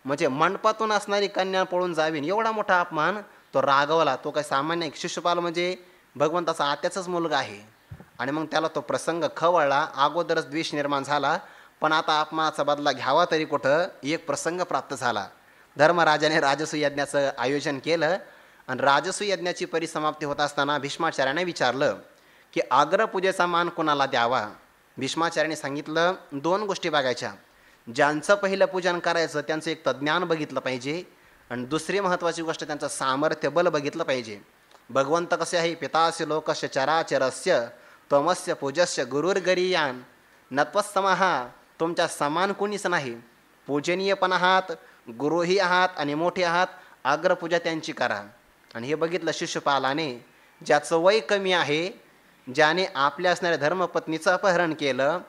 म्हणजे मंडपातून असणारी कन्या पळून जावीन एवढा मोठा अपमान. तो रागवला. तो काही सामान्य शिशुपाल म्हणजे भगवंताचा आत्याचाच मुलगा आहे, आणि मग त्याला तो प्रसंग खवळला. अगोदरच द्वेष निर्माण झाला, पण आता अपमानाचा बदला घ्यावा तरी कुठं, एक प्रसंग प्राप्त झाला. धर्मराजाने राजसू यज्ञाचं आयोजन केलं, आणि राजसू यज्ञाची परिसमाप्ती होत असताना भीष्माचार्याने विचारलं की अग्रपूजेचा मान कोणाला द्यावा. भीष्माचार्याने सांगितलं, दोन गोष्टी बघायच्या. ज्यांचं पहिलं पूजन करायचं त्यांचं एक तर ज्ञान बघितलं पाहिजे, आणि दुसरी महत्त्वाची गोष्ट त्यांचं सामर्थ्य बल बघितलं पाहिजे. भगवंत कसे आहे, पितास्य लोकस्य चराचरस्य त्वमस्य पूजस्य गुरुर्गरीयान नत्वत्समहा. तुमच्या समान कोणीच नाही, पूजनीय पण आहात, गुरुही आहात आणि मोठे आहात, अग्रपूजा त्यांची करा. आणि हे बघितलं शिशुपालाने, ज्याचं वय कमी आहे, ज्याने आपल्या असणाऱ्या धर्मपत्नीचं अपहरण केलं,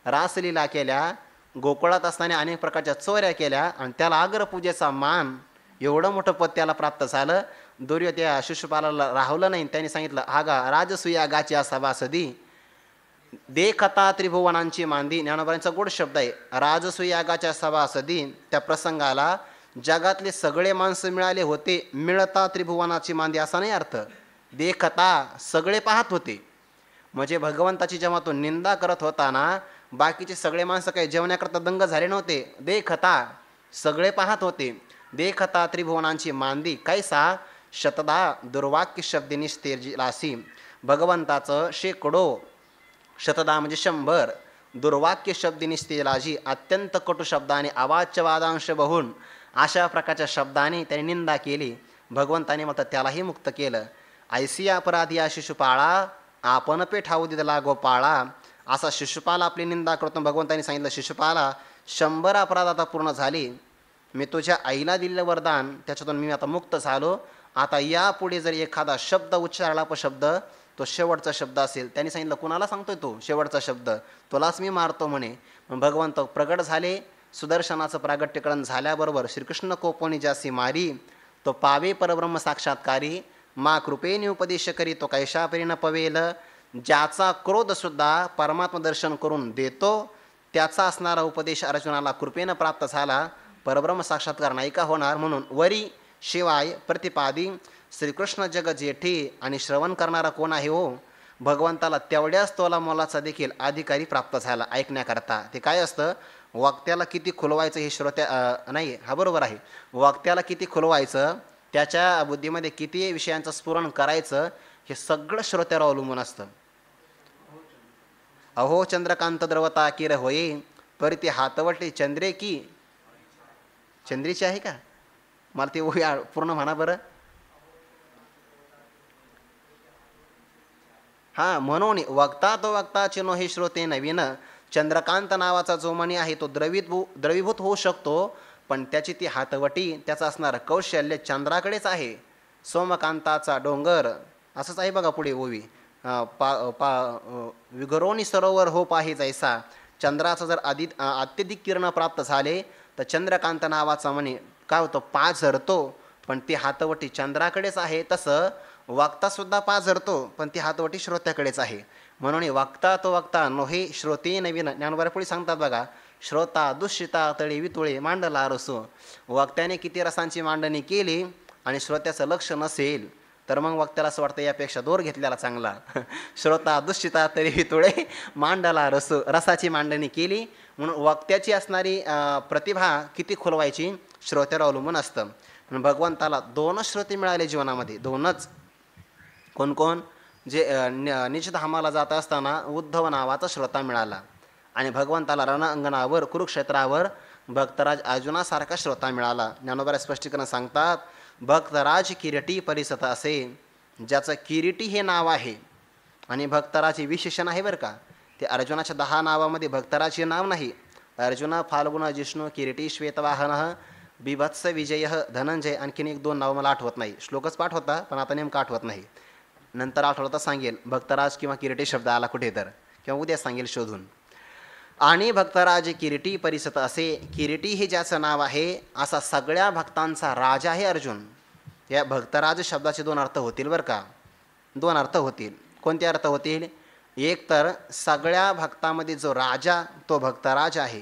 रासलीला केल्या, गोकुळात असताना अनेक प्रकारच्या चोऱ्या केल्या, आणि त्याला अग्रपूजेचा मान, एवढं मोठं पद त्याला प्राप्त झालं. त्या शिशुपालाला राहवलं नाही. त्यांनी सांगितलं, आगा राजसूयागाच्या सभासदी देखता त्रिभुवनांची मांदी. ज्ञानोबांचा गोड शब्द आहे. राजसूयागाच्या सभासदी, त्या प्रसंगाला जगातले सगळे माणसं मिळाले होते. मिळता त्रिभुवनाची मांदी असा नाही अर्थ. देखता सगळे पाहत होते. म्हणजे भगवंताची जेव्हा तो निंदा करत होता ना, बाकीचे सगळे माणसं काही जेवण्याकरता दंग झाले नव्हते. देखता सगळे पाहत होते. देखता त्रिभुवनांची मांदी कैसा शतदा दुर्वाक्य शब्दिनी स्थिरलासी. भगवंताचं शेकडो, शतदा म्हणजे 100, दुर्वाक्य शब्दिनी स्थिरलाजी, अत्यंत कटू शब्दाने, अवाच्य वादांश बहुन, अशा प्रकारच्या शब्दाने त्याने निंदा केली. भगवंताने मात्र त्यालाही मुक्त केलं. ऐसी अपराधी या शिशुपाळा आपण पे ठाऊ दिला गोपाळा. असा शिशुपाल आपली निंदा करतो. भगवंताने सांगितलं, शिशुपाला 100 अपराध आता पूर्ण झाली. मी तुझ्या आईला दिलेलं वरदान, त्याच्यातून मी आता मुक्त झालो. आता यापुढे जर एखादा शब्द उच्चारला, शब्द तो शेवटचा शब्द असेल, त्यांनी सांगितलं, कुणाला सांगतोय तो शेवटचा शब्द, तुलाच मी मारतो म्हणे. मग भगवंत प्रगट झाले. सुदर्शनाचं प्रागट्यकरण झाल्याबरोबर श्रीकृष्ण कोपोनी ज्यासी मारी, तो पावे परब्रह्म साक्षात्कारी. मा कृपेने उपदेश करी तो कैशापरी न पवेल. ज्याचा क्रोधसुद्धा परमात्मा दर्शन करून देतो, त्याचा असणारा उपदेश अर्जुनाला कृपेनं प्राप्त झाला. परब्रह्म साक्षात्कार नाही का होणार. म्हणून वरी शिवाय प्रतिपादी श्रीकृष्ण जग जेठी. आणि श्रवण करणारा कोण आहे हो, भगवंताला तेवढ्याच तोला मोलाचा देखील अधिकारी प्राप्त झाला ऐकण्याकरता. ते काय असतं, वक्त्याला किती खुलवायचं हे श्रोत्या नाही, हा बरोबर आहे. वक्त्याला किती खुलवायचं त्याच्या बुद्धीमध्ये किती विषयांचं स्फुरण करायचं हे सगळं श्रोत्यावर अवलंबून असतं. अहो चंद्रकांत द्रवता किर होये परी ती हातवटे चंद्रे की. चंद्रीची आहे का? मला ते पूर्ण म्हणा बरं. हां, म्हणून वक्ता तो वक्ता चिनो हे श्रोते नवीन. चंद्रकांत नावाचा जो मणी आहे तो द्रवीभूत होऊ शकतो, पण त्याची ती हातवटी, त्याचं असणारं कौशल्य चंद्राकडेच आहे. सोमकांताचा डोंगर असंच आहे बघा पुढे ओवी. विगरोनी सरोवर हो पाही जैसा. चंद्राचं जर अत्यधिक किरण प्राप्त झाले तर चंद्रकांत नावाचा मणी काय होतं, पाझरतो, पण ती हातवटी चंद्राकडेच आहे. तसं वक्तासुद्धा पाझरतो, पण ती हातवटी श्रोत्याकडेच आहे. म्हणून वक्ता तो वक्ता नोहे श्रोते नवीन. ज्ञानोबा पुढे सांगतात बघा, श्रोता दुष्यता तळी वितुळे मांडला रसो. वक्त्याने किती रसांची मांडणी केली आणि श्रोत्याचं लक्ष नसेल तर मग वक्त्याला असं वाटतं यापेक्षा दोर घेतलेला चांगला. श्रोता दुष्यता तरी वितुळे मांडला रसो. रसाची मांडणी केली म्हणून वक्त्याची असणारी प्रतिभा किती खुलवायची श्रोत्यावर अवलंबून असतं. भगवंताला दोनच श्रोते मिळाले जीवनामध्ये, दोनच. कोण कोण? जे निजधामाला जात असताना उद्धव नावाचा श्रोता मिळाला, आणि भगवंताला रणांगणावर कुरुक्षेत्रावर भक्तराज अर्जुनासारखा श्रोता मिळाला. ज्ञानोबा स्पष्टीकरण सांगतात, भक्तराज किरीटी परिसत असे. ज्याचं किरीटी हे नाव आहे आणि भक्तराज विशेषण आहे बरं का. ते अर्जुनाच्या 10 नावामध्ये भक्तराज हे नाव नाही. अर्जुन, फाल्गुन, जिष्णू, किरीटी, श्वेतवाहन, बिभत्स, विजय, धनंजय, आणखीन 1-2 नावं मला आठवत नाही. श्लोकच पाठ होता पण आता नेमकं आठवत नाही. नंतर आठवता सांगेल भक्तराज किंवा किरीटी शब्द आला कुठे तर, किंवा उद्या सांगेल शोधून. आणि भक्तराज किरीटी परिसत असे. किरीटी हे ज्याचं नाव आहे असा सगळ्या भक्तांचा राजा आहे अर्जुन. या भक्तराज शब्दाचे 2 अर्थ होतील बरं का. 2 अर्थ होतील. कोणते अर्थ होतील? एक तर सगळ्या भक्तामध्ये जो राजा तो भक्तराज आहे,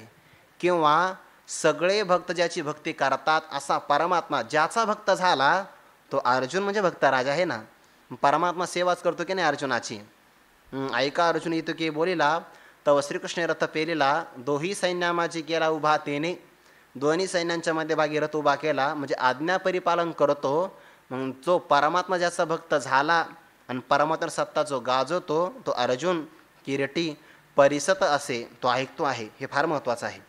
किंवा सगळे भक्त ज्याची भक्ती करतात असा परमात्मा ज्याचा भक्त झाला तो अर्जुन म्हणजे भक्तराज आहे ना. परमात्मा सेवाच करतो की नाही अर्जुनाची. ऐका अर्जुन इथं की बोलिला, तव श्रीकृष्ण रथ पेलेला दोही सैन्यामाची केला उभा तेने. दोन्ही सैन्यांच्या मध्यभागी रथ उभा केला म्हणजे आज्ञा परिपालन करतो. मग जो परमात्मा ज्याचा भक्त झाला आणि परमात्मा सत्ता जो गाजवतो तो अर्जुन किरीटी परिसत असे. तो ऐकतो आहे, हे फार महत्त्वाचं आहे.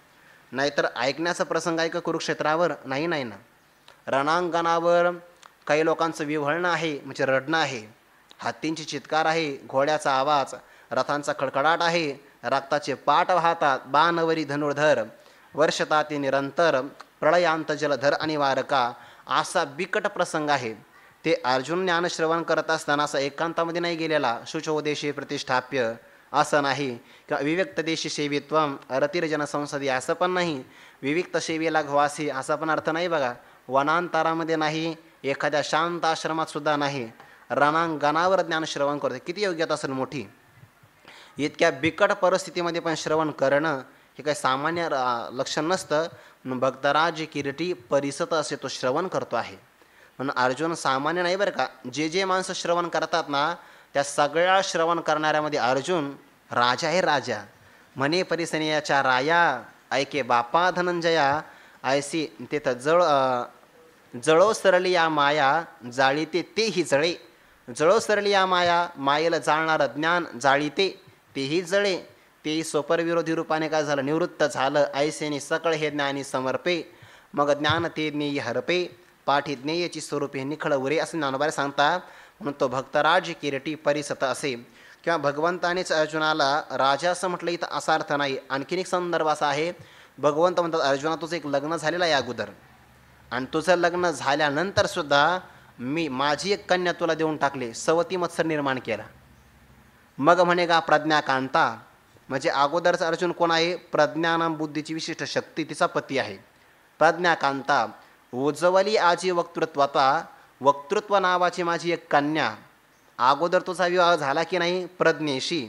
नाहीतर ऐकण्याचा प्रसंग आहे का कुरुक्षेत्रावर? नाही नाही ना. रणांगणावर काही लोकांचं विव्हळणं आहे म्हणजे रडणं आहे, हत्तींची चित्कार आहे, घोड्याचा आवाज, रथांचा खडखडाट आहे, रक्ताचे पाट वाहतात, बाणवरी धनुर्धर वर्षताती निरंतर, प्रळयांत जलधर आणि वारका, असा बिकट प्रसंग आहे. ते अर्जुन ज्ञानश्रवण करत असताना असं एकांतामध्ये नाही गेलेला. शुचोदेशी प्रतिष्ठाप्य असं नाही, किंवा विविक्त देशी सेवित्वम रतिर्जन संसदी असं पण नाही, विविक्त सेवेला घवासी असा पण अर्थ नाही बघा. वनांतरामध्ये नाही, एखाद्या शांत आश्रमात सुद्धा नाही, रणांगणावर ज्ञानश्रवण करते. किती योग्यता असेल मोठी. इतक्या बिकट परिस्थितीमध्ये पण श्रवण करणं हे काही सामान्य लक्षण नसतं. भक्तराज किरीटी परिसत असे तो श्रवण करतो आहे. म्हणून अर्जुन सामान्य नाही बरं का. जे जे माणसं श्रवण करतात ना त्या सगळ्या श्रवण करणाऱ्यामध्ये अर्जुन राजा आहे, राजा. म्हणे परिसनियाच्या राया ऐके बापा धनंजया, ऐसी तेथं जळो सरली या माया, जाळीते तेही जळे. जळो सरली या माया, मायेला जाळणारं ज्ञान जाळीते तेही जळे. तेही स्वपरविरोधी रूपाने काय झालं, निवृत्त झालं. ऐसेने सकळ हे ज्ञानी समर्पे, मग ज्ञान ते ज्ञेय हरपे, पाठी ज्ञेयाची स्वरूपे निखळ उरे, असं ज्ञानोबा सांगतात. म्हणून तो भक्तराज किरीटी परिसत असे. किंवा भगवंतानेच अर्जुनाला राजा असं म्हटलं इथं असा अर्थ नाही. आणखीन एक संदर्भ असा आहे, भगवंत म्हणतात अर्जुना तुझं एक लग्न झालेलं आहे अगोदर, आणि तुझं लग्न झाल्यानंतर सुद्धा मी माझी एक कन्या तुला देऊन टाकली, सवती मत्सर निर्माण केला. मग म्हणे का प्रज्ञाकांता, म्हणजे अगोदरच अर्जुन कोण आहे? प्रज्ञानाम बुद्धीची विशिष्ट शक्ती तिचा पती आहे. प्रज्ञाकांता उज्ज्वली आजी वक्तृत्वता, वक्तृत्व नावाची माझी एक कन्या. अगोदर तुझा विवाह झाला की नाही प्रज्ञेशी,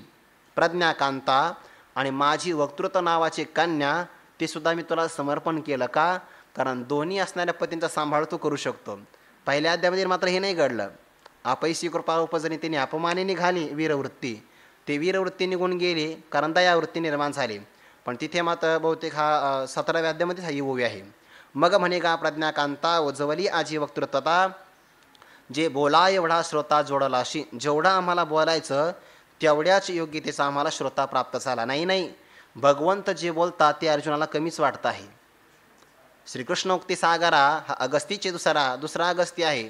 प्रज्ञाकांता, आणि माझी वक्तृत्व नावाची कन्या ते सुद्धा मी तुला समर्पण केलं. का? कारण दोन्ही असणाऱ्या पतींचा सांभाळ तू करू शकतो. पहिल्या अध्यायामध्ये मात्र हे नाही घडलं. अपैसी कृपा उपजनी तिने अपमाने निघाली वीरवृत्ती, ते वीरवृत्ती निघून गेली कारण दयावृत्ती निर्माण झाली. पण तिथे मात्र बहुतेक हा 17व्या अध्यायामध्ये हा ओवी आहे. मग म्हणे का प्रज्ञाकांता उज्ज्वली आजी वक्तृत्वता, जे बोला एवढा श्रोता जोडलाशी, जेवढं आम्हाला बोलायचं तेवढ्याच योग्यतेचा आम्हाला श्रोता प्राप्त झाला. नाही, भगवंत जे बोलतात ते अर्जुनाला कमीच वाटतं आहे. श्रीकृष्णोक्ती सागरा हा अगस्तीचे दुसरा अगस्ती आहे,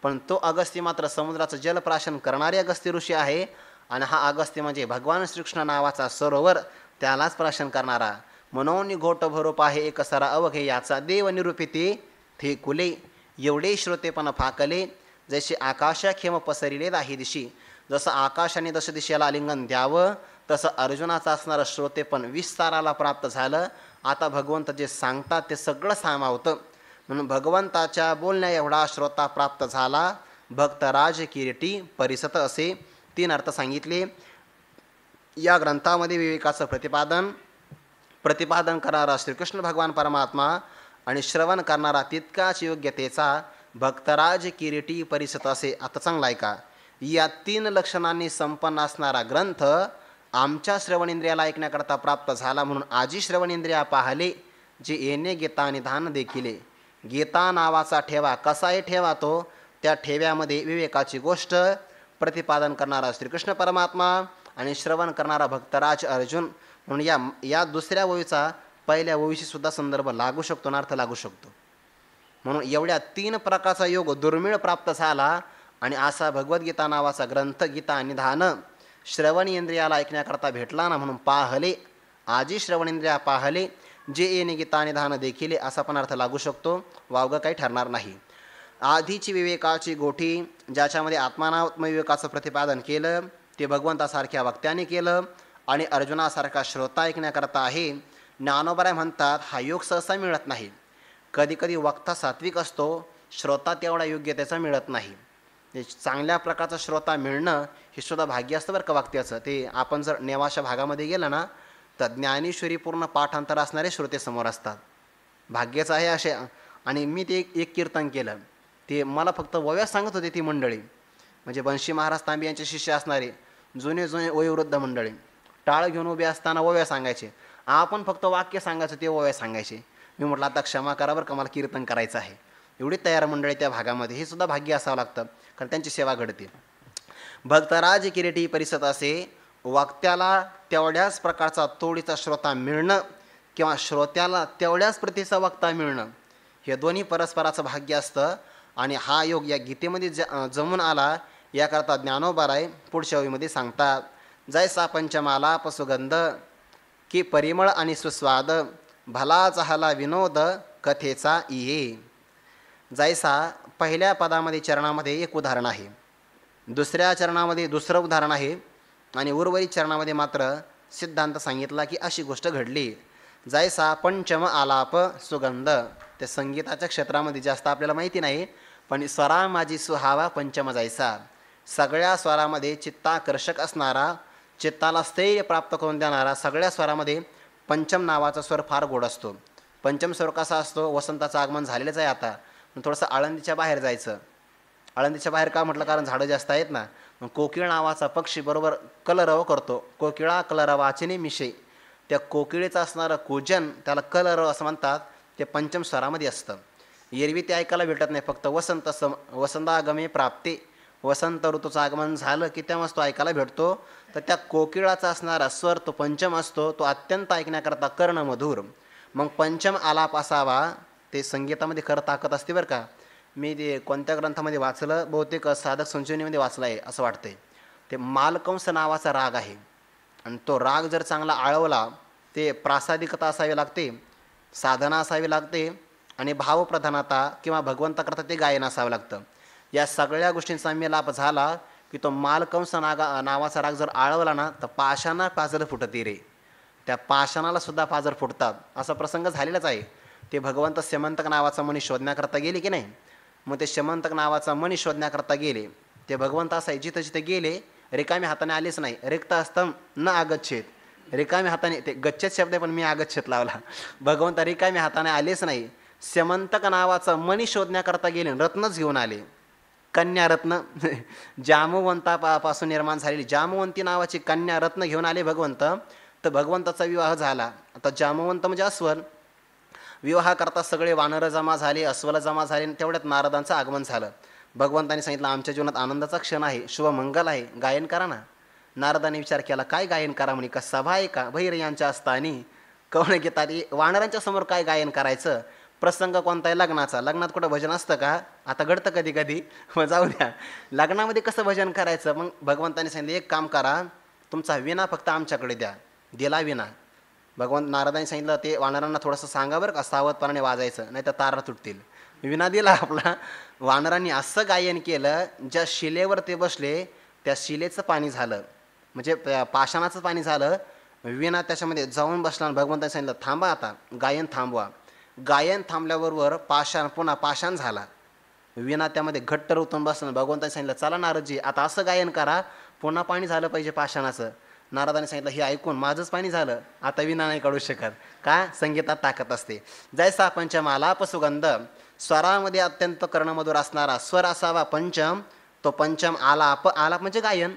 पण तो अगस्ती मात्र समुद्राचं जलप्राशन करणारे अगस्ती ऋषी आहे. आणि हा अगस्ती म्हणजे भगवान श्रीकृष्ण नावाचा सरोवर त्यालाच प्राशन करणारा. म्हणून घोट भरूप आहे एक सरा अवघे, याचा देव निरूपिते थे कुले. एवढे श्रोतेपण फाकले, जसे आकाशाखेम पसरिले दाही दिशी. जसं आकाशाने दश दिशेला आलिंगन द्यावं, तसं अर्जुनाचं असणारं श्रोतेपण विस्ताराला प्राप्त झालं. आता भगवंत जे सांगतात ते सगळं सामावतं. म्हणून भगवंताच्या बोलण्या एवढा श्रोता प्राप्त झाला. भक्तराज किरीटी परिसत असे 3 अर्थ सांगितले. या ग्रंथामध्ये विवेकाचं प्रतिपादन करणारा श्रीकृष्ण भगवान परमात्मा आणि श्रवण करणारा तितकाच योग्यतेचा भक्तराज किरीटी परिसत असे. आता चांगला आहे का, या 3 लक्षणांनी संपन्न असणारा ग्रंथ आमच्या श्रवणेंद्रियाला ऐकण्याकरता प्राप्त झाला. म्हणून आजी श्रवणेंद्रिया पाहले, जे येणे गीता निधान देखिले. गीता नावाचा ठेवा कसाही ठेवा, तो त्या ठेव्यामध्ये विवेकाची गोष्ट प्रतिपादन करणारा श्रीकृष्ण परमात्मा आणि श्रवण करणारा भक्तराज अर्जुन. म्हणून या दुसऱ्या ओवीचा पहिल्या ओवीशी सुद्धा संदर्भ लागू शकतो, अर्थ लागू शकतो. म्हणून एवढ्या 3 प्रकारचा योग दुर्मिळ प्राप्त झाला. आणि असा भगवद्गीता नावाचा ग्रंथ गीता निधान श्रवणेंद्रियाला ऐकण्याकरता भेटला ना. म्हणून पाहले, आजी श्रवणेंद्रिया पाहले, जे येणे गीता निधान देखिले, असा पण अर्थ लागू शकतो. वावगं काही ठरणार नाही. आधीची विवेकाची गोठी ज्याच्यामध्ये आत्मात्मविवेकाचं प्रतिपादन केलं ते भगवंतासारख्या वक्त्याने केलं आणि अर्जुनासारखा श्रोता ऐकण्याकरता आहे. ज्ञानोबराय म्हणतात हा योग सहसा मिळत नाही. कधीकधी वक्ता सात्विक असतो, श्रोता तेवढा योग्यतेचा मिळत नाही. चांगल्या प्रकारचा श्रोता मिळणं हे सुद्धा भाग्य असतं बरं का वक्त्याचं. ते आपण जर नेवाशा भागामध्ये गेलं ना, तर ज्ञानेश्वरी पूर्ण पाठांतर असणारे श्रोते समोर असतात. भाग्याचं आहे असे. आणि मी ते एक कीर्तन केलं, ते मला फक्त वव्या सांगत होते ती मंडळी, म्हणजे बंशी महाराज तांबे यांचे शिष्य असणारे जुने वयोवृद्ध मंडळी. टाळ घेऊन उभे असताना वव्या सांगायचे, आपण फक्त वाक्य सांगायचं, ते वव्या सांगायचे. मी म्हटलं आता क्षमा करा बरं का, मला कीर्तन करायचं आहे. एवढी तयार मंडळी त्या भागामध्ये. हे सुद्धा भाग्य असावं लागतं, कारण त्यांची सेवा घडते. भक्तराज किरीटी परिसत असे, वक्त्याला तेवढ्याच प्रकारचा तोडीचा श्रोता मिळणं किंवा श्रोत्याला तेवढ्याच प्रतीचा वक्ता मिळणं, हे दोन्ही परस्पराचं भाग्य असतं. आणि हा योग या गीतेमध्ये जमून आला. याकरता ज्ञानोबाराय पुढच्या ओळीमध्ये सांगतात, जैसा पंचमाला पसुगंध की परिमळ आणि सुस्वाद, भला झाला विनोद कथेचा इये. जैसा पहिल्या पदामध्ये चरणामध्ये एक उदाहरण आहे, दुसऱ्या चरणामध्ये दुसरं उदाहरण आहे आणि उर्वरित चरणामध्ये मात्र सिद्धांत सांगितला की अशी गोष्ट घडली. जैसा पंचम आलाप सुगंध, ते संगीताच्या क्षेत्रामध्ये जास्त आपल्याला माहिती नाही, पण स्वरा माझी सुहावा पंचम जैसा, सगळ्या स्वरामध्ये चित्ताकर्षक असणारा, चित्ताला स्थैर्य प्राप्त करून देणारा, सगळ्या स्वरामध्ये पंचम नावाचा स्वर फार गोड असतो. पंचम स्वर कसा असतो, वसंताचं आगमन झालेलंच आहे आता, थोडंसं आळंदीच्या बाहेर जायचं. आळंदीच्या बाहेर का म्हटलं, कारण झाडं जास्त आहेत ना. मग कोकिळ नावाचा पक्षी बरोबर कलरव करतो, कोकिळा कलरव वाचने मिशे. त्या कोकिळेचं असणारं कूजन त्याला कलरव असं म्हणतात. ते पंचम स्वरामध्ये असतं. एरवी ते ऐकायला भेटत नाही, फक्त वसंतागमे प्राप्ते, वसंत ऋतूचं आगमन झालं की तेव्हाच तो ऐकायला भेटतो. तर त्या कोकिळाचा असणारा स्वर तो पंचम असतो, तो अत्यंत ऐकण्याकरता कर्णमधुर. मग पंचम आलाप असावा, ते संगीतामध्ये खरं ताकद असते बरं का. मी ते कोणत्या ग्रंथामध्ये वाचलं, बहुतेक साधक संजीवनीमध्ये वाचलं आहे असं वाटतंय. ते मालकंस नावाचा राग आहे आणि तो राग जर चांगला आळवला, ते प्रासादिकता असावी लागते, साधना असावी लागते आणि भावप्रधानता किंवा भगवंताकरता ते गायन असावं लागतं. या सगळ्या गोष्टींचा मिलाप झाला की तो मालकंस नावाचा राग जर आळवला ना, तर पाषाणा पाजर फुटते रे. त्या पाषाणाला सुद्धा पाजर फुटतात, असा प्रसंग झालेलाच आहे. ते भगवंत स्यमंतक नावाचा मनी शोधण्याकरता गेले की नाही. मग ते शमंतक नावाचा मनी शोधण्याकरता गेले. ते भगवंत असाय, जिथं जिथे गेले रिकाम्या हाताने आलेच नाही. रिक्त असतं न आगच्छेत, रिकाम्या हाताने, ते गच्छेत शब्द आहे पण मी आगच्छेत लावला. भगवंत रिकाम्या हाताने आलेच नाही. स्यमंतक नावाचा मनी शोधण्याकरता गेले, रत्नच घेऊन आले. कन्या रत्न जामवंतापासून निर्माण झालेली जामवंती नावाची कन्या रत्न घेऊन आले भगवंत. तर भगवंताचा विवाह झाला. आता जामवंत म्हणजे अस्वल. विवाह करता सगळे वानरं जमा झाले, अस्वल जमा झाले, तेवढ्यात नारदांचं आगमन झालं. भगवंतांनी सांगितलं आमच्या जीवनात आनंदाचा क्षण आहे, शुभमंगल आहे, गायन करा ना. नारदाने विचार केला काय गायन करा म्हणे, का सभा आहे का भैर यांच्या असतानी कवण घेतात, वानरांच्या समोर काय गायन करायचं. प्रसंग कोणता आहे लग्नाचा, लग्नात कुठं भजन असतं का, आता घडतं कधी कधी, मग जाऊ द्या. लग्नामध्ये कसं भजन करायचं. मग भगवंतांनी सांगितलं एक काम करा, तुमचा विना फक्त आमच्याकडे द्या. दिला विना. भगवंत नारदांनी सांगितलं ते वानरांना थोडंसं सांगा बरं का, सावधपणाने वाजायचं नाही तर तारा तुटतील. विना दिला आपला. वानरांनी असं गायन केलं, ज्या शिलेवर ते बसले त्या शिलेचं पाणी झालं, म्हणजे पाषाणाचं पाणी झालं. विना त्याच्यामध्ये जाऊन बसला. भगवंतांनी सांगितलं थांबा आता, गायन थांबवा. गायन थांबल्याबरोबर पाषाण पुन्हा पाषाण झाला. विना त्यामध्ये घट्ट रुतून बसलं. भगवंतांनी सांगितलं चला नारदजी आता असं गायन करा, पुन्हा पाणी झालं पाहिजे पाषाणाचं. नारदाने सांगितलं हे ऐकून माझंच पाणी झालं, आता विना नाही काढू शकत. का, संगीतात ताकद असते. जैसा पंचम आलाप सुगंध, स्वरामध्ये अत्यंत कर्णमधुर असणारा स्वर असावा पंचम, तो पंचम आलाप. आलाप म्हणजे गायन,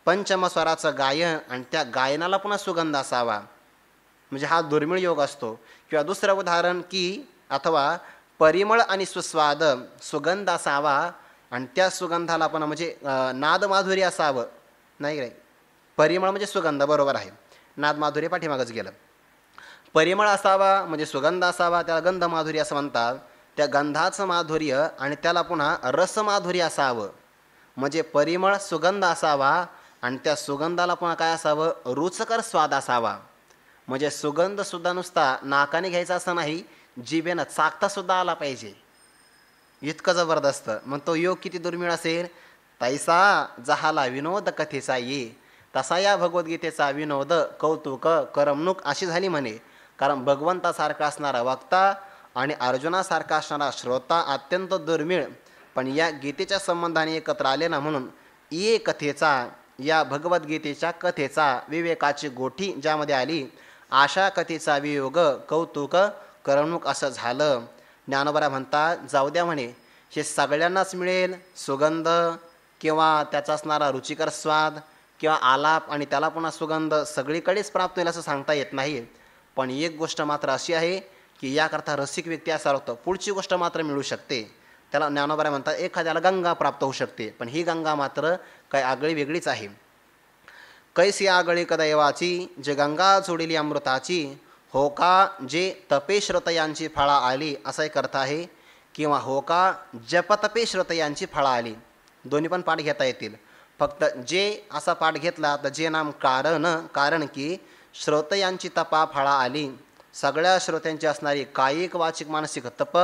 पंचम स्वराचं गायन आणि त्या गायनाला पुन्हा सुगंध असावा, म्हणजे हा दुर्मिळ योग असतो. किंवा दुसरं उदाहरण की अथवा परिमळ आणि सुस्वाद सुगंध असावा आणि त्या सुगंधाला पण म्हणजे नादमाधुरी असावं. नाही रे, परिमळ म्हणजे सुगंध, बरोबर आहे. नादमाधुरी पाठीमागच गेलं. परिमळ असावा म्हणजे सुगंध असावा, त्याला गंधमाधुरी असं म्हणतात. त्या गंधाचं माधुर्य आणि त्याला पुन्हा रसमाधुरी असावं, म्हणजे परिमळ सुगंध असावा आणि त्या सुगंधाला पुन्हा काय असावं, रुचकर स्वाद असावा. म्हणजे सुगंधसुद्धा नुसता नाकाने घ्यायचा असं नाही, जिभेनं चाकतासुद्धा आला पाहिजे, इतकं जबरदस्त. मग तो योग किती दुर्मिळ असेल. तैसा जहाला विनोद कथेचा ये, तसा या भगवद्गीतेचा विनोद कौतुक करमणूक अशी झाली म्हणे. कारण भगवंतासारखा असणारा वक्ता आणि अर्जुनासारखा असणारा श्रोता अत्यंत दुर्मिळ, पण या गीतेच्या संबंधाने एकत्र आले ना, म्हणून ये कथेचा, या भगवद्गीतेच्या कथेचा विवेकाची गोठी ज्यामध्ये आली, आशा कथेचा वियोग कौतुक करमणूक असं झालं. ज्ञानोबा म्हणतात जाऊ द्या म्हणे, हे सगळ्यांनाच मिळेल सुगंध किंवा त्याचा असणारा रुचिकर स्वाद किंवा आलाप आणि त्याला पुन्हा सुगंध सगळीकडेच प्राप्त होईल असं सांगता येत नाही. पण एक गोष्ट मात्र अशी आहे की याकरता रसिक व्यक्ती असावा लागतो. पुढची गोष्ट मात्र मिळू शकते, त्याला ज्ञानोबा म्हणतात एखाद्याला गंगा प्राप्त होऊ शकते, पण ही गंगा मात्र काही आगळी वेगळीच आहे. कैसी आगळी कदैवाची, जे गंगा जोडली अमृताची, हो का जे तपे श्रोतयांची फळा आली, असा एक अर्थ आहे. किंवा हो का जपतपे श्रोतयांची फळा आली, दोन्ही पण पाठ घेता येतील. फक्त जे असा पाठ घेतला तर जे नाम कारण की श्रोतयांची तपा फळा आली, सगळ्या श्रोत्यांची असणारी कायिक वाचिक मानसिक तप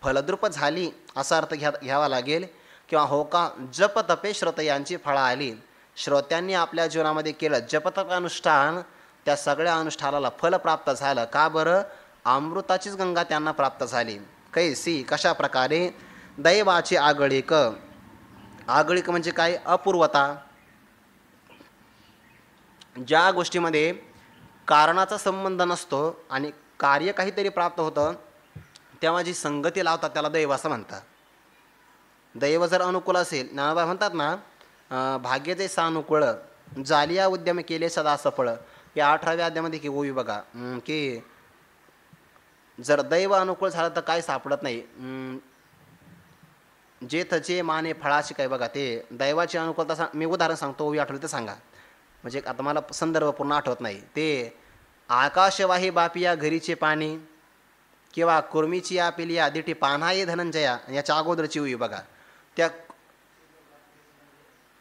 फलद्रूप झाली असा अर्थ घ्यावा लागेल. किंवा हो का जपतपे श्रोतयांची फळा आली, श्रोत्यांनी आपल्या जीवनामध्ये केलं जपतप अनुष्ठान, त्या सगळ्या अनुष्ठानाला फल प्राप्त झालं. का बरं, अमृताचीच गंगा त्यांना प्राप्त झाली. कैसी कशा प्रकारे, दैवाची आगळीक. आगळीक म्हणजे काय, अपूर्वता. ज्या गोष्टीमध्ये कारणाचा संबंध नसतो आणि कार्य काहीतरी प्राप्त होतं, तेव्हा जी संगती लावतात त्याला दैव असं म्हणतात. दैव जर अनुकूल असेल, ज्ञानोबा म्हणतात ना, भाग्य जे सानुकूळ जालिया उद्यम केले सदा सफळ, या 18व्या अध्यामध्ये की ओवी बघा की जर दैव अनुकूल झालं तर काय सापडत नाही. जे थचे माने फळाशी काय बघा, ते दैवाची अनुकूलता. मी उदाहरण सांगतो, ओवी आठवली तर सांगा, म्हणजे आता मला संदर्भ पूर्ण आठवत नाही. ते आकाशवाही बापिया घरीचे पाणी किंवा कुर्मीची आपिली दिठी पान्हा ये धनंजया, याच्या अगोदरची ओवी बघा. त्या